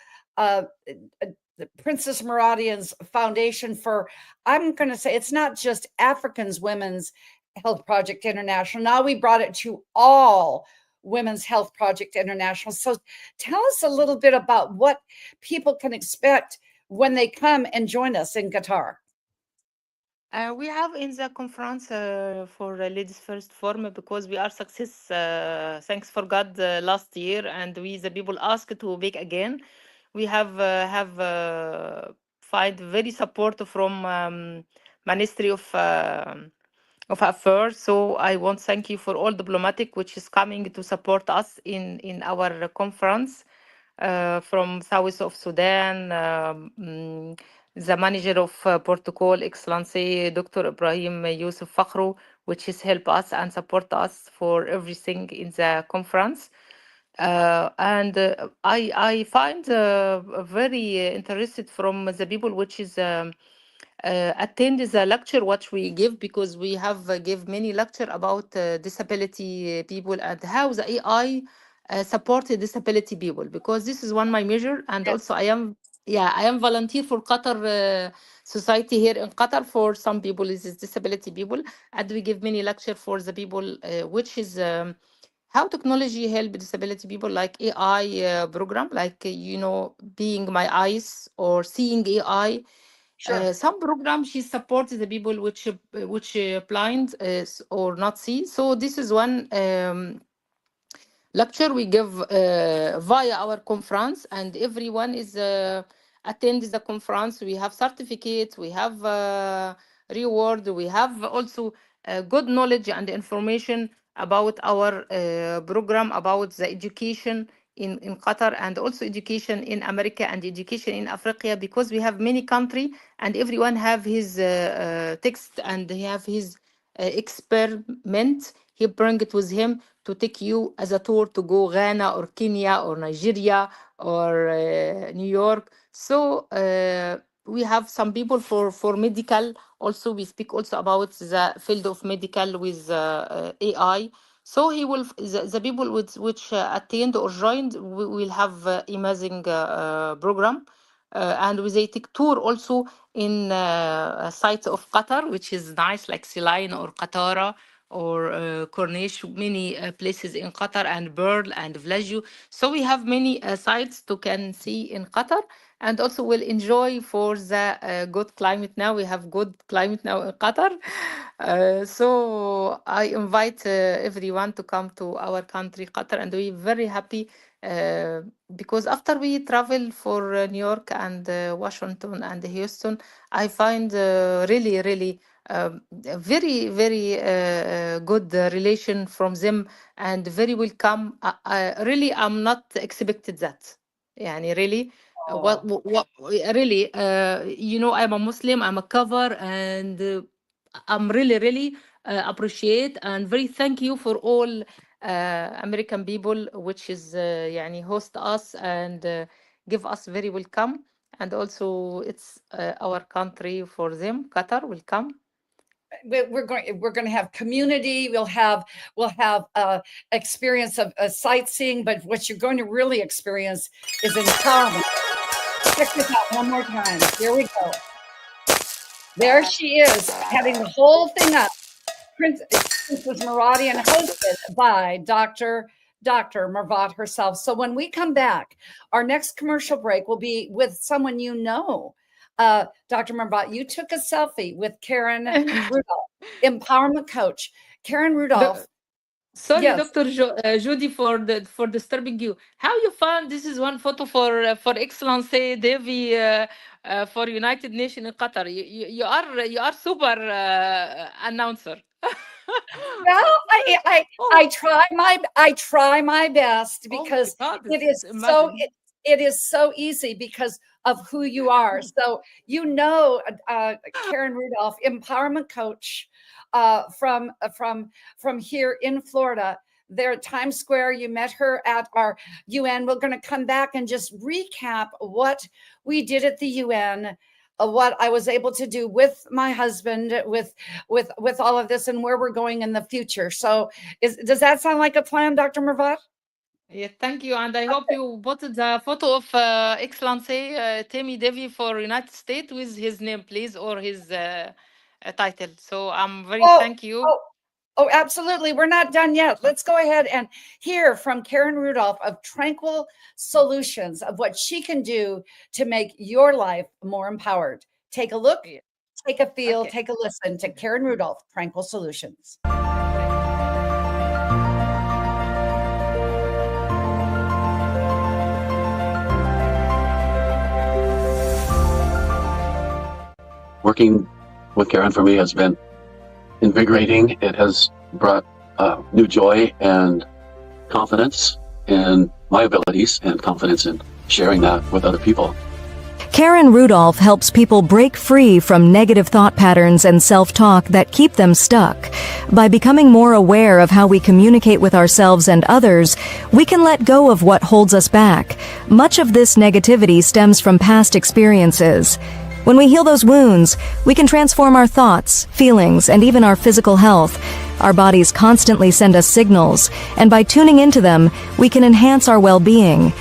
Princess Mervatian's foundation for, I'm going to say it's not just Africans Women's Health Project International. Now we brought it to all Women's Health Project International. So tell us a little bit about what people can expect when they come and join us in Qatar. We have in the conference for Ladies First Forum, because we are success, thanks for God, last year, and we the people asked to make again. We have find very support from Ministry of Affairs. So I want to thank you for all diplomatic which is coming to support us in our conference, from south of Sudan. The manager of protocol, Excellency Dr. Ibrahim Yusuf Fakhru, which has helped us and support us for everything in the conference. And I find very interested from the people which is attend the lecture what we give, because we have give many lecture about disability people and how the AI support disability people, because this is one my measure. And also I am volunteer for Qatar society here in Qatar for some people is disability people, and we give many lecture for the people which is how technology help disability people, like AI program, like being my eyes or seeing AI. Sure. Some programs she supports the people which blind or not see. So this is one lecture we give via our conference, and everyone is attend the conference. We have certificates, we have reward, we have also good knowledge and information about our program, about the education in Qatar, and also education in America and education in Africa, because we have many country and everyone have his text and he have his experiment. He bring it with him to take you as a tour to go Ghana or Kenya or Nigeria or New York. So we have some people for medical. Also, we speak also about the field of medical with AI. So he will the people which attend or joined will have amazing program. And we they take tour also in sites of Qatar, which is nice, like Silain or Qatara or Corniche, many places in Qatar, and Pearl and Vlaju. So we have many sites to can see in Qatar, and also will enjoy for the good climate now. We have good climate now in Qatar. So I invite everyone to come to our country, Qatar, and we're very happy Because after we travel for New York and Washington and Houston, I find really, really a very, very good relation from them and very welcome. Really, I'm not expected that. يعني really, what really, I'm a Muslim, I'm a cover, and I'm really, really appreciate and very thank you for all American people, which is يعني host us and give us very welcome. And also, it's our country for them. Qatar will come. We're going to have community. We'll have experience of sightseeing, but what you're going to really experience is empowerment. Check this out one more time. Here we go. There she is, heading the whole thing up. Princess Mervate, and hosted by Dr. Mervat herself. So when we come back, our next commercial break will be with someone you know. Dr. Mervat, you took a selfie with Karen Rudolph, empowerment coach. Karen Rudolph. Sorry, yes. Dr. Judy, for disturbing you. How you found this is one photo for Excellency Devi for United Nations in Qatar. You are super announcer. Well, I try my best because it is so easy because of who you are. So Karen Rudolph, empowerment coach from here in Florida. There at Times Square, you met her at our UN. We're going to come back and just recap what we did at the UN, what I was able to do with my husband, with all of this, and where we're going in the future. So, does that sound like a plan, Dr. Mervat? Yeah, thank you, and I hope you put the photo of Excellency Tammy Devi for United States with his name, please, or his title. So I'm very thank you. Oh, absolutely. We're not done yet. Let's go ahead and hear from Karen Rudolph of Tranquil Solutions, of what she can do to make your life more empowered. Take a look, take a feel, take a listen to Karen Rudolph, Tranquil Solutions. Working with Karen for me has been invigorating. It has brought new joy and confidence in my abilities and confidence in sharing that with other people. Karen Rudolph helps people break free from negative thought patterns and self-talk that keep them stuck. By becoming more aware of how we communicate with ourselves and others, we can let go of what holds us back. Much of this negativity stems from past experiences. When we heal those wounds, we can transform our thoughts, feelings, and even our physical health. Our bodies constantly send us signals, and by tuning into them, we can enhance our well-being.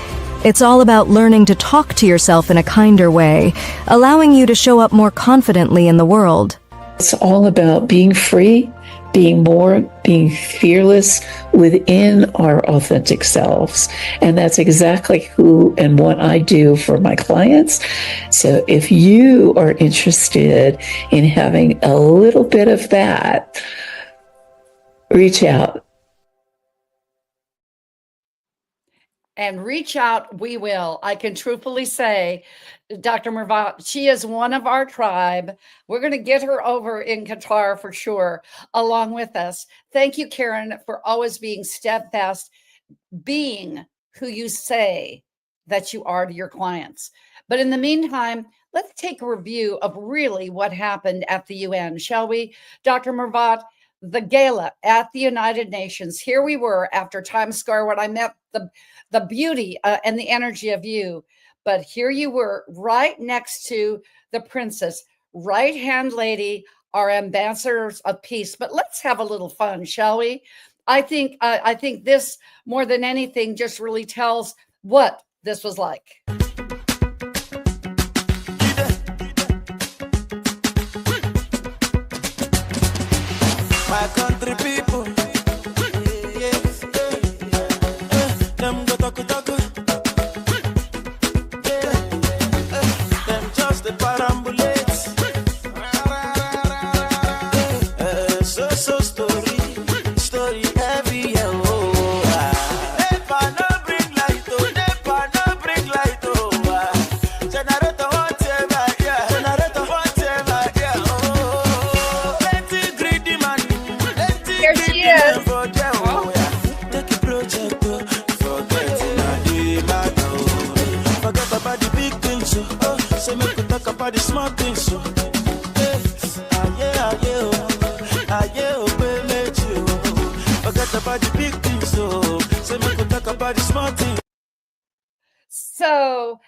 It's all about learning to talk to yourself in a kinder way, allowing you to show up more confidently in the world. It's all about being free, being fearless within our authentic selves. And that's exactly who and what I do for my clients. So if you are interested in having a little bit of that, reach out. And reach out, we will. I can truthfully say, Dr. Mervat, she is one of our tribe. We're going to get her over in Qatar for sure, along with us. Thank you, Karen, for always being steadfast, being who you say that you are to your clients. But in the meantime, let's take a review of really what happened at the UN, shall we? Dr. Mervat, the gala at the United Nations. Here we were after Times Square when I met the beauty and the energy of you. But here you were right next to the princess, right-hand lady, our ambassadors of peace. But let's have a little fun, shall we? I think this, more than anything, just really tells what this was like. My country people, yes, them go talk, them just the parambulates, so story heavy, oh. If I no bring light, talk about the small things. So, forget about the big things. So, say we could talk about the small things. So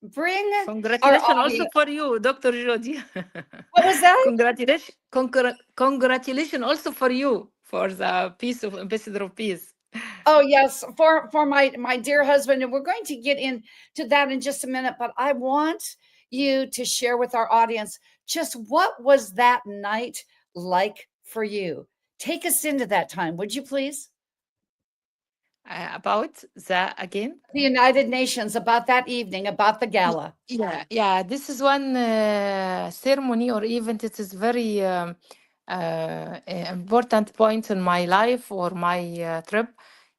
bring our Congratulations also audience. for you, Dr. Jody. What was that? Congratulations also for you for the Peace of Ambassador of Peace. Oh yes, for my dear husband, and we're going to get into that in just a minute. But I want you to share with our audience just what was that night like for you. Take us into that time, would you please? About the again? The United Nations, about that evening, about the gala. Yeah. This is one ceremony or event. It is very important point in my life or my trip.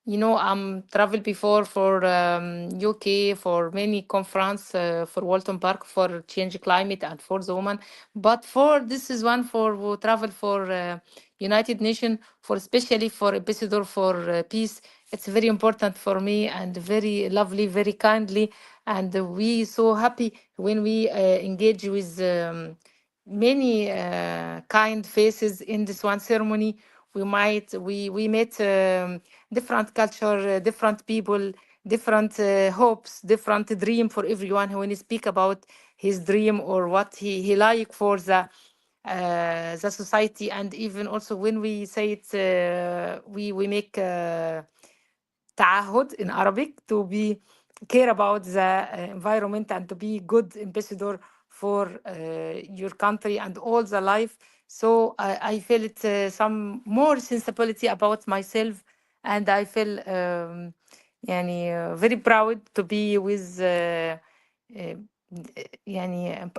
You know, I'm traveled before for UK for many conference for Walton Park for change climate and for the woman. But for this is one for who travel for United Nations for especially for ambassador for peace. It's very important for me and very lovely, very kindly, and we so happy when we engage with many kind faces in this one ceremony. We met different culture, different people, different hopes, different dream for everyone. When he speak about his dream or what he like for the society, and even also when we say it, we make تعهد in Arabic to be care about the environment and to be good ambassador for your country and all the life. So I felt some more sensibility about myself, and I feel very proud to be with يعني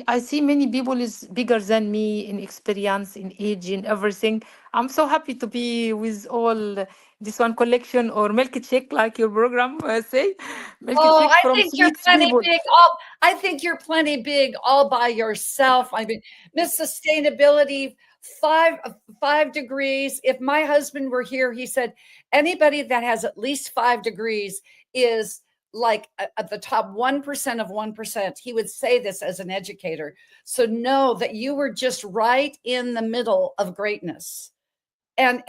I see many people is bigger than me in experience, in age, in everything. I'm so happy to be with all this one collection or Milkshake, like your program say. Milkshake I from think you're sweet plenty people. big. I think you're plenty big all by yourself. I mean, Miss Sustainability, 5 degrees. If my husband were here, he said anybody that has at least 5 degrees is like at the top 1% of 1%. He would say this as an educator. So know that you were just right in the middle of greatness. And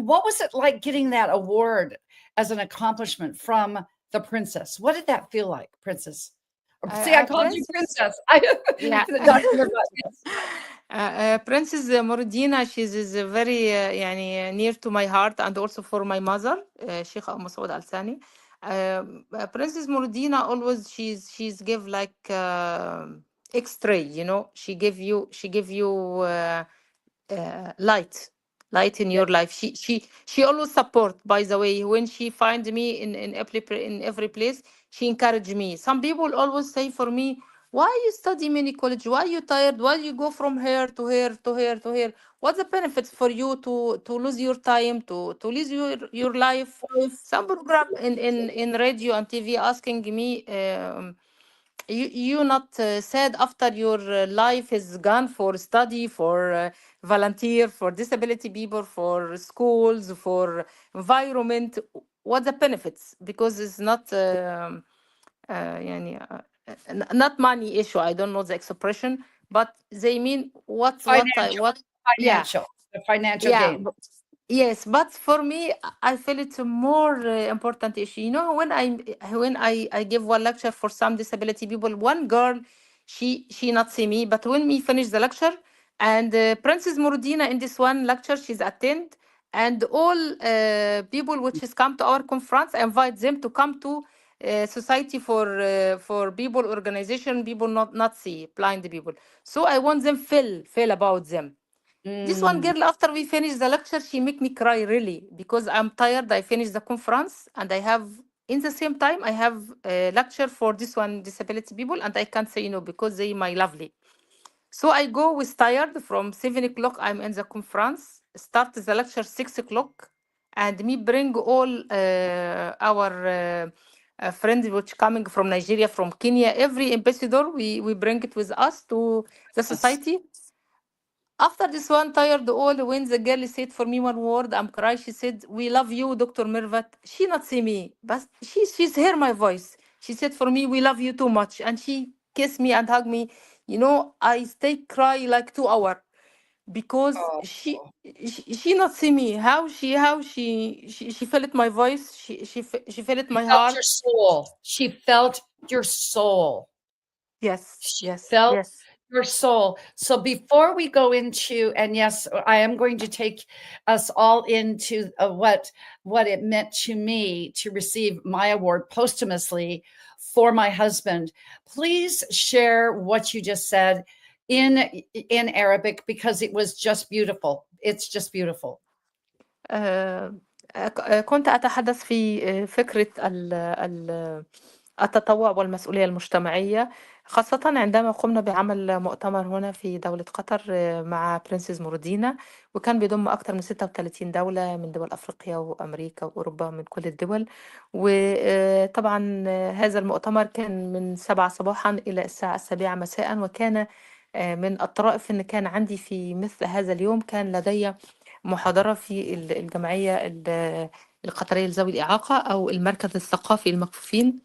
what was it like getting that award as an accomplishment from the princess? What did that feel like, princess? See, I called you princess. Yeah. Dr. Mervat, yes. Princess Muradina, she's is very near to my heart, and also for my mother, Sheikh Masoud Al Sani. Princess Muradina always she's give like X-ray, you know. She give you light in your life. She always support. By the way, when she find me in every place, she encourage me. Some people always say for me, why you study many college? Why you tired? Why you go from here to here to here to here? What's the benefits for you to lose your time, to lose your life? Some program in radio and TV asking me, you not said after your life is gone for study, for volunteer, for disability people, for schools, for environment, what the benefits? Because it's not not money issue. I don't know the expression, but they mean what yeah. The financial Yeah, gain. yes, but for me, I feel it's a more important issue. You know, when I give one lecture for some disability people, one girl, she not see me, but when we finish the lecture, and Princess Murudina in this one lecture, she's attend, and all people which is come to our conference, I invite them to come to society for people organization, people not see blind people. So I want them feel about them. This one girl, after we finish the lecture, she make me cry really because I'm tired. I finished the conference and I have, in the same time, I have a lecture for this one disability people, and I can't say no because they my lovely. So I go with tired from 7 o'clock. I'm in the conference. Start the lecture 6 o'clock, and me bring all our friends which coming from Nigeria, from Kenya. Every ambassador we bring it with us to the society. After this one tired all, when the girl said for me one word, I'm crying. She said, "We love you, Dr. Mervat." She not see me, but she's hear my voice. She said for me, "We love you too much," and she kiss me and hug me. You know, I stay cry like 2 hours because Oh, she not see me. She felt my voice. She felt my felt your heart. soul. She felt your soul. Yes, She yes, felt yes. your soul. So before we go into, and yes, I am going to take us all into what it meant to me to receive my award posthumously for my husband. Please share what you just said in Arabic, because it was just beautiful. It's just beautiful. آه، كنت أتحدث في فكرة التطوع والمسؤولية المجتمعية، خاصة عندما قمنا بعمل مؤتمر هنا في دولة قطر مع برنسس موردينا، وكان بيضم أكثر من 36 دولة من دول أفريقيا وأمريكا وأوروبا، من كل الدول. وطبعا هذا المؤتمر كان من 7 صباحا إلى الساعة 7 مساء، وكان من الطرائف أن كان عندي في مثل هذا اليوم كان لدي محاضرة في الجمعية القطرية لذوي الإعاقة أو المركز الثقافي للمكفوفين.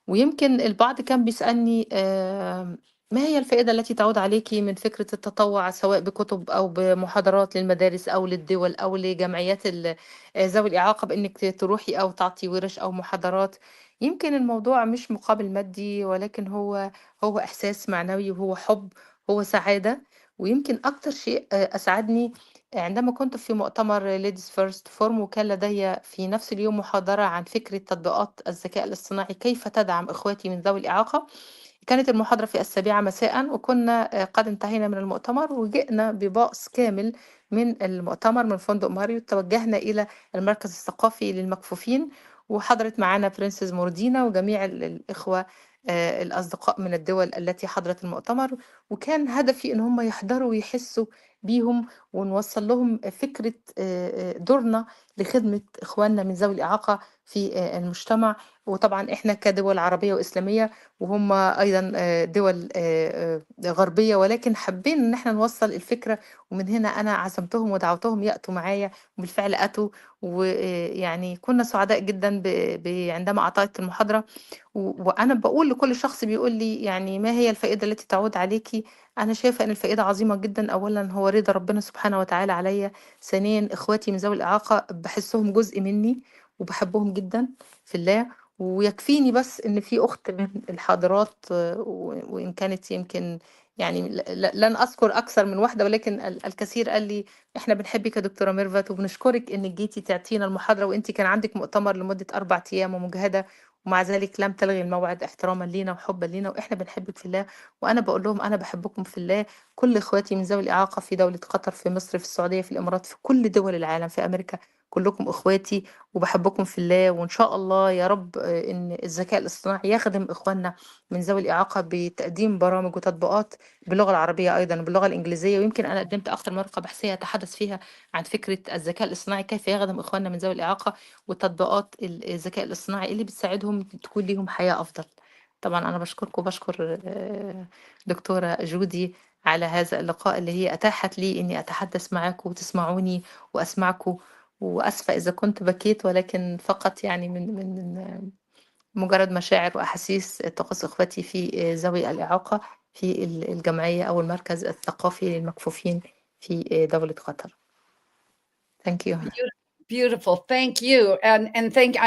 ويمكن البعض كان بيسألني ما هي الفائدة التي تعود عليك من فكرة التطوع، سواء بكتب أو بمحاضرات للمدارس أو للدول أو لجمعيات ذوي الإعاقة، بإنك تروحي أو تعطي ورش أو محاضرات. يمكن الموضوع مش مقابل مادي، ولكن هو إحساس معنوي، وهو حب، هو سعادة. ويمكن أكتر شيء أسعدني عندما كنت في مؤتمر Ladies First Forum، وكان لدي في نفس اليوم محاضرة عن فكرة تطبيقات الذكاء الاصطناعي كيف تدعم إخواتي من ذوي الإعاقة. كانت المحاضرة في 7 مساء، وكنا قد انتهينا من المؤتمر، وجئنا بباص كامل من المؤتمر من فندق ماريوت، توجهنا إلى المركز الثقافي للمكفوفين، وحضرت معنا برنسس موردينا وجميع الإخوة الأصدقاء من الدول التي حضرت المؤتمر. وكان هدفي إن هم يحضروا ويحسوا بيهم، ونوصل لهم فكرة دورنا لخدمة إخواننا من ذوي الإعاقة في المجتمع. وطبعا إحنا كدول عربية وإسلامية، وهم أيضا دول غربية، ولكن حابين إن احنا نوصل الفكرة. ومن هنا أنا عزمتهم ودعوتهم يأتوا معايا، وبالفعل أتوا. ويعني كنا سعداء جدا عندما أعطيت المحاضرة. وأنا بقول لكل شخص بيقول لي يعني ما هي الفائدة التي تعود عليكي، أنا شايفة إن الفائدة عظيمة جدا. أولا هو رضا ربنا سبحانه وتعالى عليا. ثانيا إخواتي من ذوي الإعاقة بحسهم جزء مني وبحبهم جدا في الله. ويكفيني بس إن في أخت من الحاضرات وإن كانت يمكن يعني لن أذكر أكثر من واحدة، ولكن الكثير قال لي إحنا بنحبك يا دكتورة ميرفت، وبنشكرك إنك جيتي تعطينا المحاضرة، وإنتي كان عندك مؤتمر لمدة 4 أيام ومجهدة، ومع ذلك لم تلغي الموعد احتراما لينا وحبا لينا، واحنا بنحبك في الله. وانا بقول لهم انا بحبكم في الله، كل اخواتي من ذوي الاعاقه في دوله قطر، في مصر، في السعوديه، في الامارات، في كل دول العالم، في امريكا، كلكم اخواتي وبحبكم في الله. وان شاء الله يا رب ان الذكاء الاصطناعي يخدم اخواننا من ذوي الاعاقه بتقديم برامج وتطبيقات باللغه العربيه ايضا وباللغه الانجليزيه. ويمكن انا قدمت اكثر من ورقه بحثيه اتحدث فيها عن فكره الذكاء الاصطناعي كيف يخدم اخواننا من ذوي الاعاقه، وتطبيقات الذكاء الاصطناعي اللي بتساعدهم تكون ليهم حياة أفضل. طبعا أنا بشكركم وبشكر دكتورة جودي على هذا اللقاء اللي هي أتاحت لي إني أتحدث معاكم وتسمعوني وأسمعكم. وأسفة إذا كنت بكيت، ولكن فقط يعني من مجرد مشاعر وأحاسيس تخص إخوتي في ذوي الإعاقة في الجمعية أو المركز الثقافي للمكفوفين في دولة قطر. Thank you. Beautiful. Thank you. And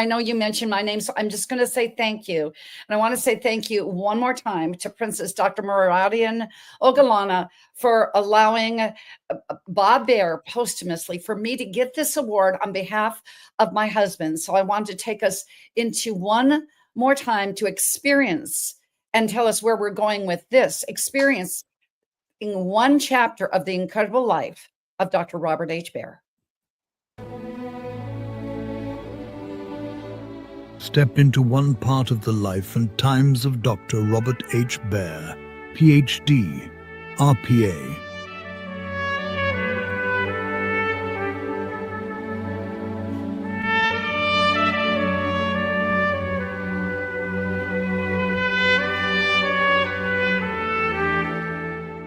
I know you mentioned my name, so I'm just going to say thank you. And I want to say thank you one more time to Princess Dr. Mervat Ogalana for allowing Bob Bear posthumously for me to get this award on behalf of my husband. So I want to take us into one more time to experience and tell us where we're going with this experience in one chapter of the incredible life of Dr. Robert H. Bear. Step into one part of the life and times of Dr. Robert H. Bear, PhD, RPA.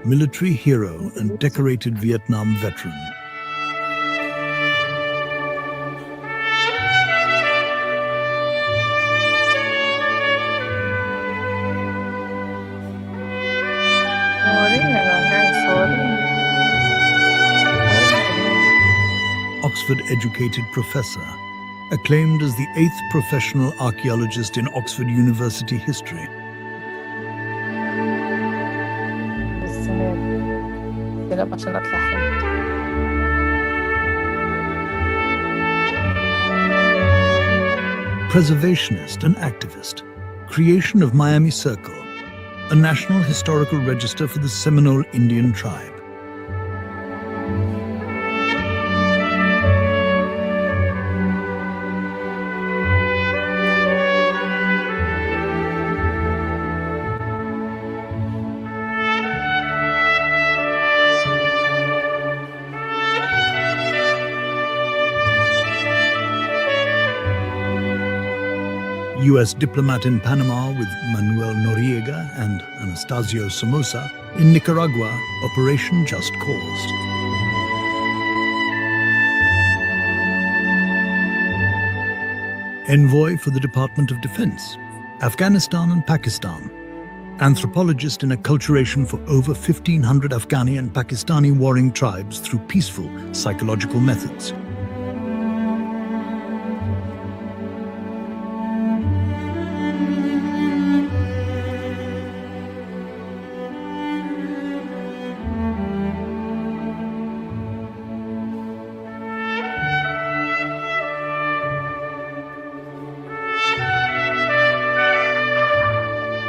Military hero and decorated Vietnam veteran. Oxford-educated professor, acclaimed as the 8th professional archaeologist in Oxford University history. Preservationist and activist, creation of Miami Circle, a national historical register for the Seminole Indian tribe. U.S. diplomat in Panama with Manuel Noriega and Anastasio Somoza. In Nicaragua, Operation Just Cause. Envoy for the Department of Defense, Afghanistan and Pakistan. Anthropologist in acculturation for over 1,500 Afghani and Pakistani warring tribes through peaceful psychological methods.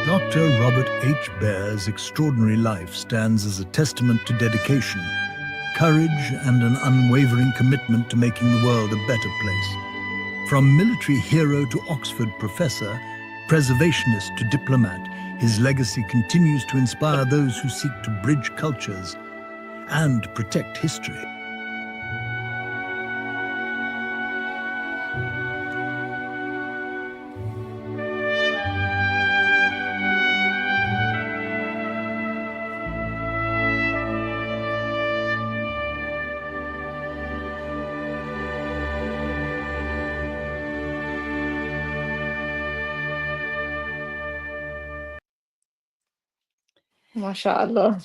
Dr. Robert H. Baer's extraordinary life stands as a testament to dedication, courage, and an unwavering commitment to making the world a better place. From military hero to Oxford professor, preservationist to diplomat, his legacy continues to inspire those who seek to bridge cultures and protect history. MashaAllah.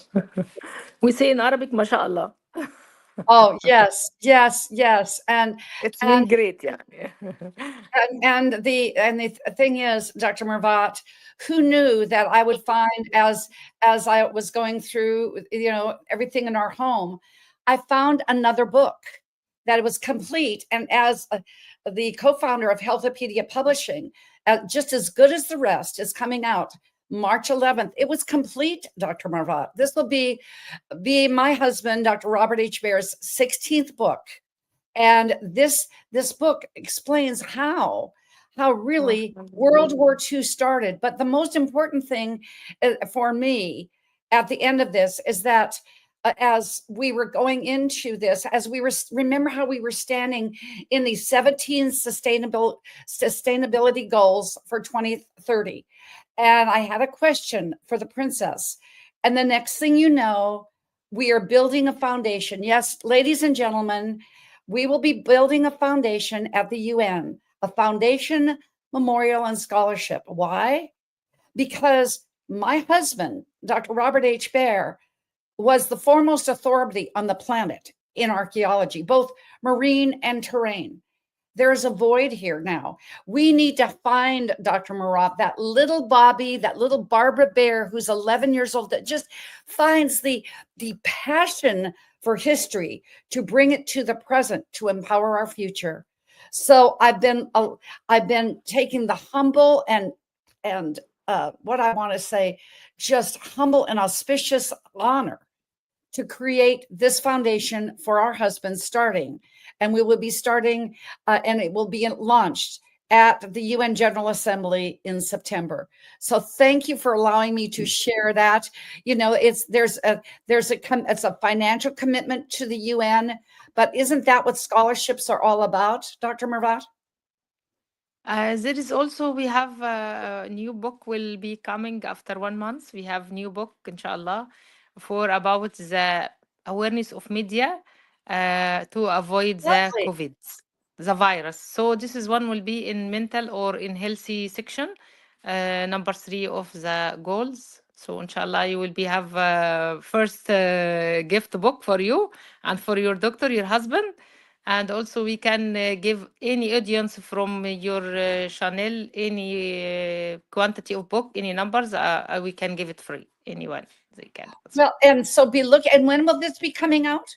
We say in Arabic, MashaAllah. Oh, yes, yes, yes. And It's been great, yeah. and the thing is, Dr. Mervat, who knew that I would find as I was going through, everything in our home, I found another book that was complete. And as the co-founder of Healthopedia Publishing, just as good as the rest, is coming out March 11th. It was complete, Dr. Mervat. This will be my husband, Dr. Robert H. Baer's 16th book. And this book explains how really World War II started. But the most important thing for me at the end of this is that as we were going into this, remember how we were standing in the 17 sustainability goals for 2030. And I had a question for the princess. And the next thing you know, we are building a foundation. Yes, ladies and gentlemen, we will be building a foundation at the UN, a foundation, memorial, and scholarship. Why? Because my husband, Dr. Robert H. Baer, was the foremost authority on the planet in archaeology, both marine and terrain. There's a void here now. We need to find, Dr. Mervat, that little Bobby, that little Barbara Baer, who's 11 years old, that just finds the passion for history to bring it to the present, to empower our future. So I've been taking the humble and what I want to say, just humble and auspicious honor to create this foundation for our husbands starting. And we will be starting, and it will be launched at the UN General Assembly in September. So thank you for allowing me to share that. It's a financial commitment to the UN, but isn't that what scholarships are all about, Dr. Mervat? There is also, we have a new book will be coming after 1 month. We have new book, inshallah, for about the awareness of media to avoid the COVID, the virus. So this is one will be in mental or in healthy section, number 3 of the goals. So inshallah, you will have first gift book for you and for your doctor, your husband. And also we can give any audience from your channel any quantity of book, any numbers, we can give it free. Anyone they can. Well, and so and when will this be coming out?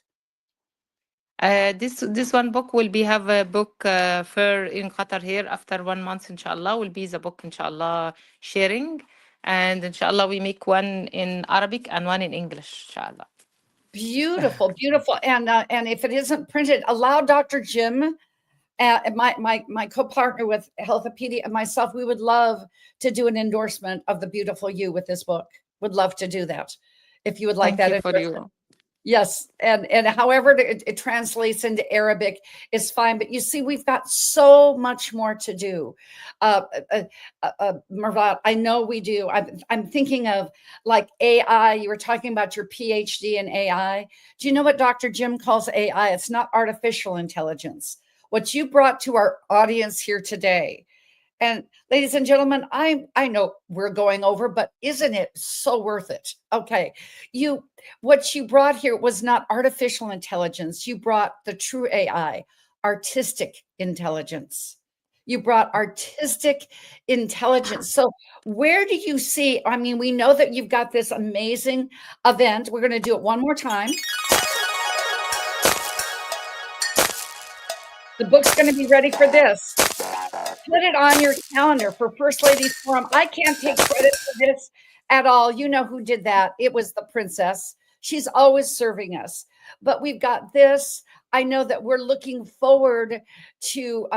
This one book will be have a book fair in Qatar here after 1 month, inshallah, will be the book, inshallah, sharing. And inshallah, we make one in Arabic and one in English, inshallah. Beautiful, beautiful. And if it isn't printed, allow Dr. Jim, my co-partner with Healthopedia, and myself, we would love to do an endorsement of the beautiful you with this book. Would love to do that. If you would like Thank that you for endorsement. you. Yes, and however it translates into Arabic is fine. But you see, we've got so much more to do. Mervat, I know we do. I'm thinking of like AI. You were talking about your PhD in AI. Do you know what Dr. Jim calls AI? It's not artificial intelligence. What you brought to our audience here today. And ladies and gentlemen, I know we're going over, but isn't it so worth it? Okay. What you brought here was not artificial intelligence. You brought the true AI, artistic intelligence. You brought artistic intelligence. So where do you see, I mean, we know that you've got this amazing event. We're going to do it one more time. The book's going to be ready for this. Put it on your calendar for First Ladies Forum. I can't take credit for this at all. You know who did that. It was the princess. She's always serving us. But we've got this. I know that we're looking forward to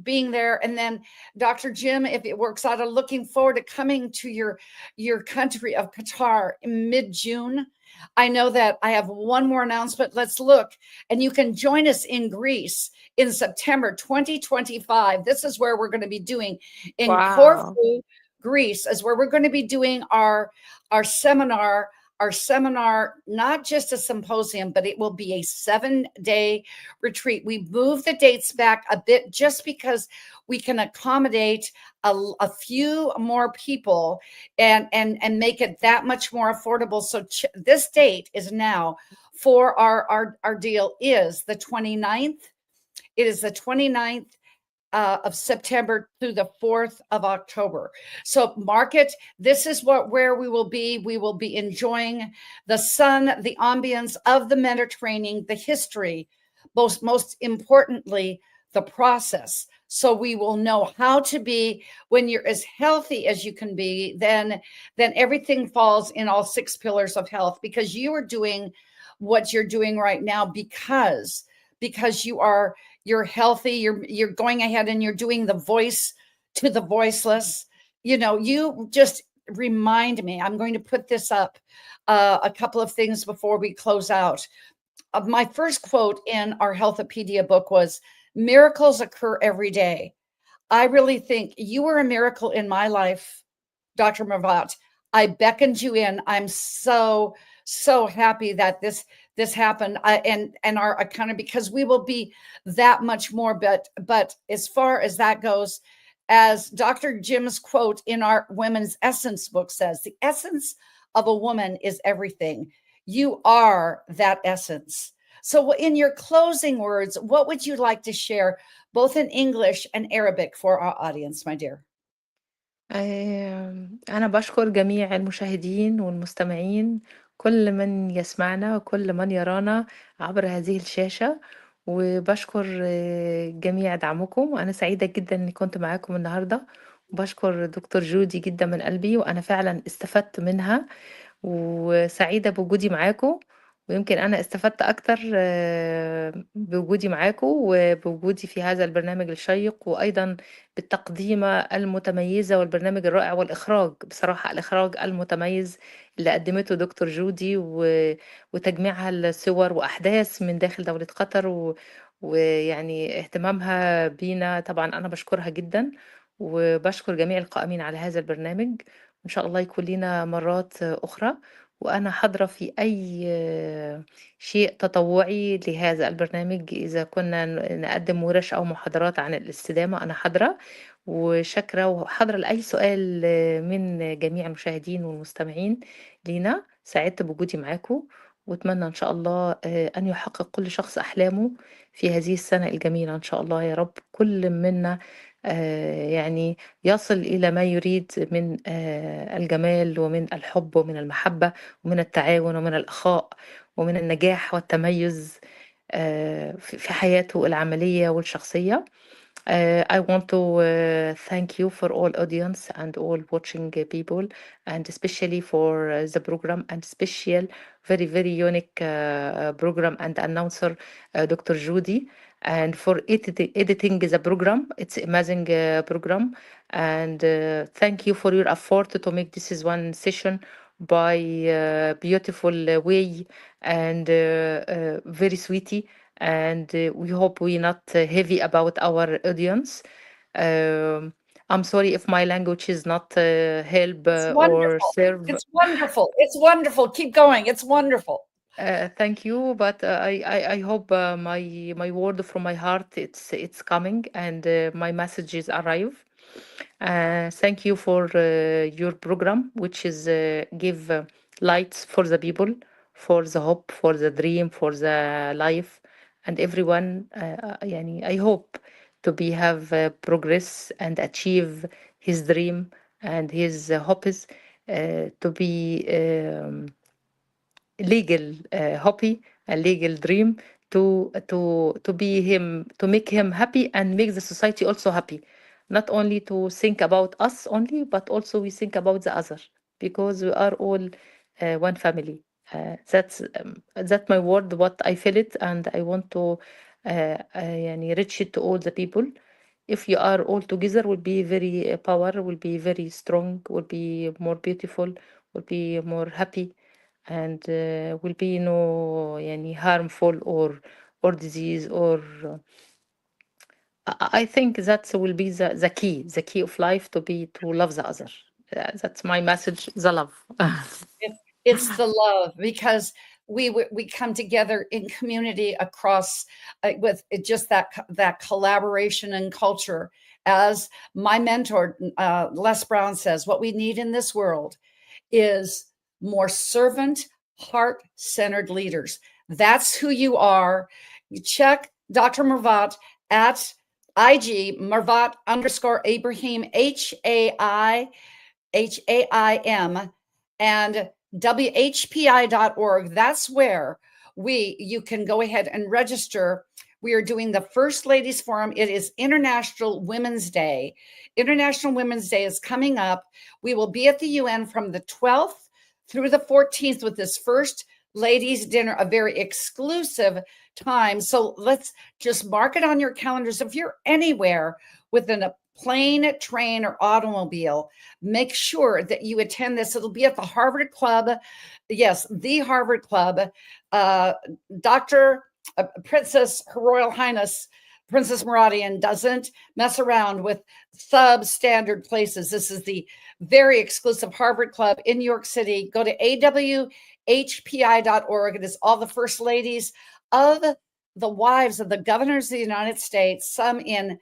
being there. And then Dr. Jim, if it works out, I'm looking forward to coming to your country of Qatar in mid-June. I know that I have one more announcement. Let's look. And you can join us in Greece in September 2025. This is where we're going to be doing in Corfu, Greece, is where we're going to be doing our seminar. Our seminar, not just a symposium, but it will be a 7-day retreat. We moved the dates back a bit just because we can accommodate a few more people and make it that much more affordable. So this date is now for our deal is the 29th. It is the 29th of September through the 4th of October. So mark it. This is where we will be. We will be enjoying the sun, the ambience of the Mediterranean, the history, most importantly, the process. So we will know how to be when you're as healthy as you can be, then everything falls in all 6 pillars of health, because you are doing what you're doing right now because you're healthy, you're going ahead and you're doing the voice to the voiceless. You know, you just remind me, I'm going to put this up, a couple of things before we close out. My first quote in our Healthopedia book was, miracles occur every day. I really think you were a miracle in my life, Dr. Mervat. I beckoned you in. I'm so happy that this happened, and our account, because we will be that much more. But as far as that goes, as Dr. Jim's quote in our Women's Essence book says, the essence of a woman is everything. You are that essence. So in your closing words, what would you like to share, both in English and Arabic, for our audience, my dear? أنا بشكر جميع المشاهدين والمستمعين، كل من يسمعنا وكل من يرانا عبر هذه الشاشة، وبشكر جميع دعمكم. أنا سعيدة جدا إني كنت معاكم النهاردة، وبشكر دكتور جودي جدا من قلبي، وأنا فعلا استفدت منها وسعيدة بوجودي معاكم. ويمكن أنا استفدت أكتر بوجودي معاكم وبوجودي في هذا البرنامج الشيق، وأيضا بالتقديمة المتميزة والبرنامج الرائع والإخراج، بصراحة الإخراج المتميز اللي قدمته دكتور جودي، وتجميعها الصور وأحداث من داخل دولة قطر، ويعني اهتمامها بينا. طبعا أنا بشكرها جدا، وبشكر جميع القائمين على هذا البرنامج. إن شاء الله يكون لنا مرات أخرى، وأنا حاضرة في أي شيء تطوعي لهذا البرنامج. إذا كنا نقدم ورش أو محاضرات عن الاستدامة أنا حاضرة وشاكرة وحاضرة لأي سؤال من جميع المشاهدين والمستمعين لينا. سعدت بوجودي معاكم، وأتمنى إن شاء الله أن يحقق كل شخص أحلامه في هذه السنة الجميلة إن شاء الله يا رب. كل منا يعني يصل إلى ما يريد من الجمال ومن الحب ومن المحبة ومن التعاون ومن الأخاء ومن النجاح والتميز في حياته العملية والشخصية. I want to thank you for all audience and all watching people, and especially for the program, and special, very, very unique program and announcer, Dr. Judy, and for editing the program. It's amazing program, and thank you for your effort to make this is one session by beautiful way and very sweetie, and we hope we're not heavy about our audience. I'm sorry if my language is not help It's or wonderful. serve. It's wonderful. It's wonderful. Keep going. It's wonderful. Thank you, but I hope my word from my heart it's coming, and my messages arrive. Thank you for your program, which is give lights for the people, for the hope, for the dream, for the life, and everyone. يعني I hope to be have progress and achieve his dream and his hopes to be. Legal hobby, a legal dream to be him, to make him happy and make the society also happy. Not only to think about us only, but also we think about the other, because we are all one family. That's my word, what I feel it, and I want to يعني reach it to all the people. If you are all together, will be very power, will be very strong, will be more beautiful, will be more happy, and will be no يعني harmful or disease or I think that will be the key of life, to be to love the other. That's my message, the love. It's the love, because we come together in community across with just that collaboration and culture. As my mentor Les Brown says, what we need in this world is more servant, heart-centered leaders. That's who you are. You check Dr. Mervat at IG, Mervat _Ibrahim, HAIM, and WHPI.org. That's where you can go ahead and register. We are doing the First Ladies Forum. It is International Women's Day. International Women's Day is coming up. We will be at the UN from the 12th through the 14th with this First Ladies Dinner, a very exclusive time. So let's just mark it on your calendars. If you're anywhere within a plane, train, or automobile, make sure that you attend this. It'll be at the Harvard Club. Yes, the Harvard Club. Dr. Princess, Her Royal Highness, Princess Mervate doesn't mess around with substandard places. This is the very exclusive Harvard Club in New York City. Go to awhpi.org. It is all the first ladies of the wives of the governors of the United States, some in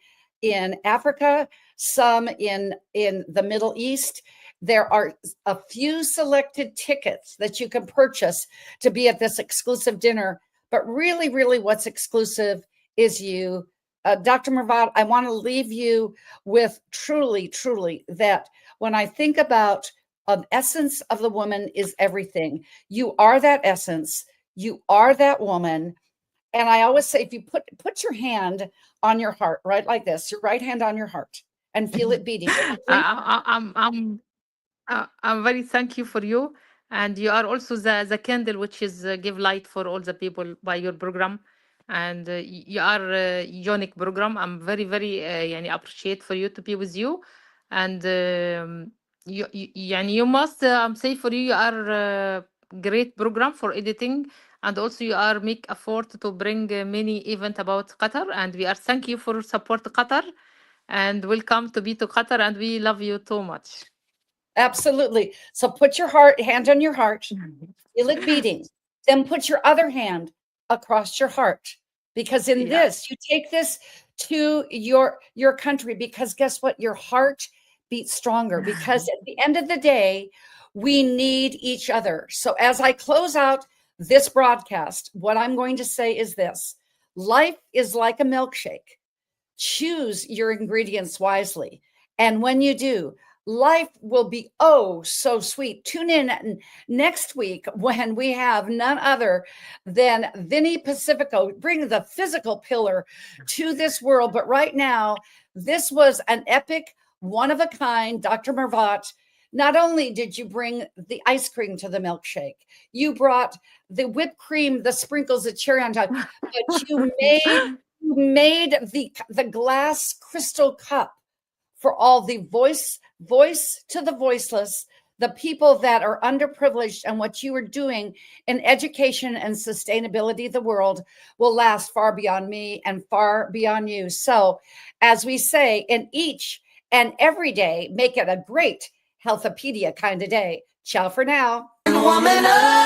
Africa, some in the Middle East. There are a few selected tickets that you can purchase to be at this exclusive dinner. But really, really what's exclusive is you. Dr. Mervat, I want to leave you with truly, truly that when I think about the essence of the woman is everything. You are that essence. You are that woman. And I always say, if you put your hand on your heart, right like this, your right hand on your heart, and feel it beating. I'm very thank you for you, and you are also the candle which is give light for all the people by your program, and you are unique program. I'm very very يعني appreciate for you to be with you, and يعني you must I'm say for you are great program for editing, and also you are make effort to bring many event about Qatar, and we are thank you for support Qatar, and welcome to be to Qatar, and we love you too much. Absolutely. So put your hand on your heart, feel it beating. Then put your other hand across your heart, because in this, you take this to your country, because guess what? Your heart beats stronger, because at the end of the day, we need each other. So as I close out this broadcast, what I'm going to say is this: life is like a milkshake. Choose your ingredients wisely. And when you do, life will be oh so sweet. Tune in next week when we have none other than Vinny Pacifico, bring the physical pillar to this world. But right now, this was an epic, one of a kind, Dr. Mervat. Not only did you bring the ice cream to the milkshake, you brought the whipped cream, the sprinkles, the cherry on top, but you made the glass crystal cup for all the voice to the voiceless, the people that are underprivileged. And what you are doing in education and sustainability of the world will last far beyond me and far beyond you. So as we say, in each and every day, make it a great Healthopedia kind of day. Ciao for now. Woman up.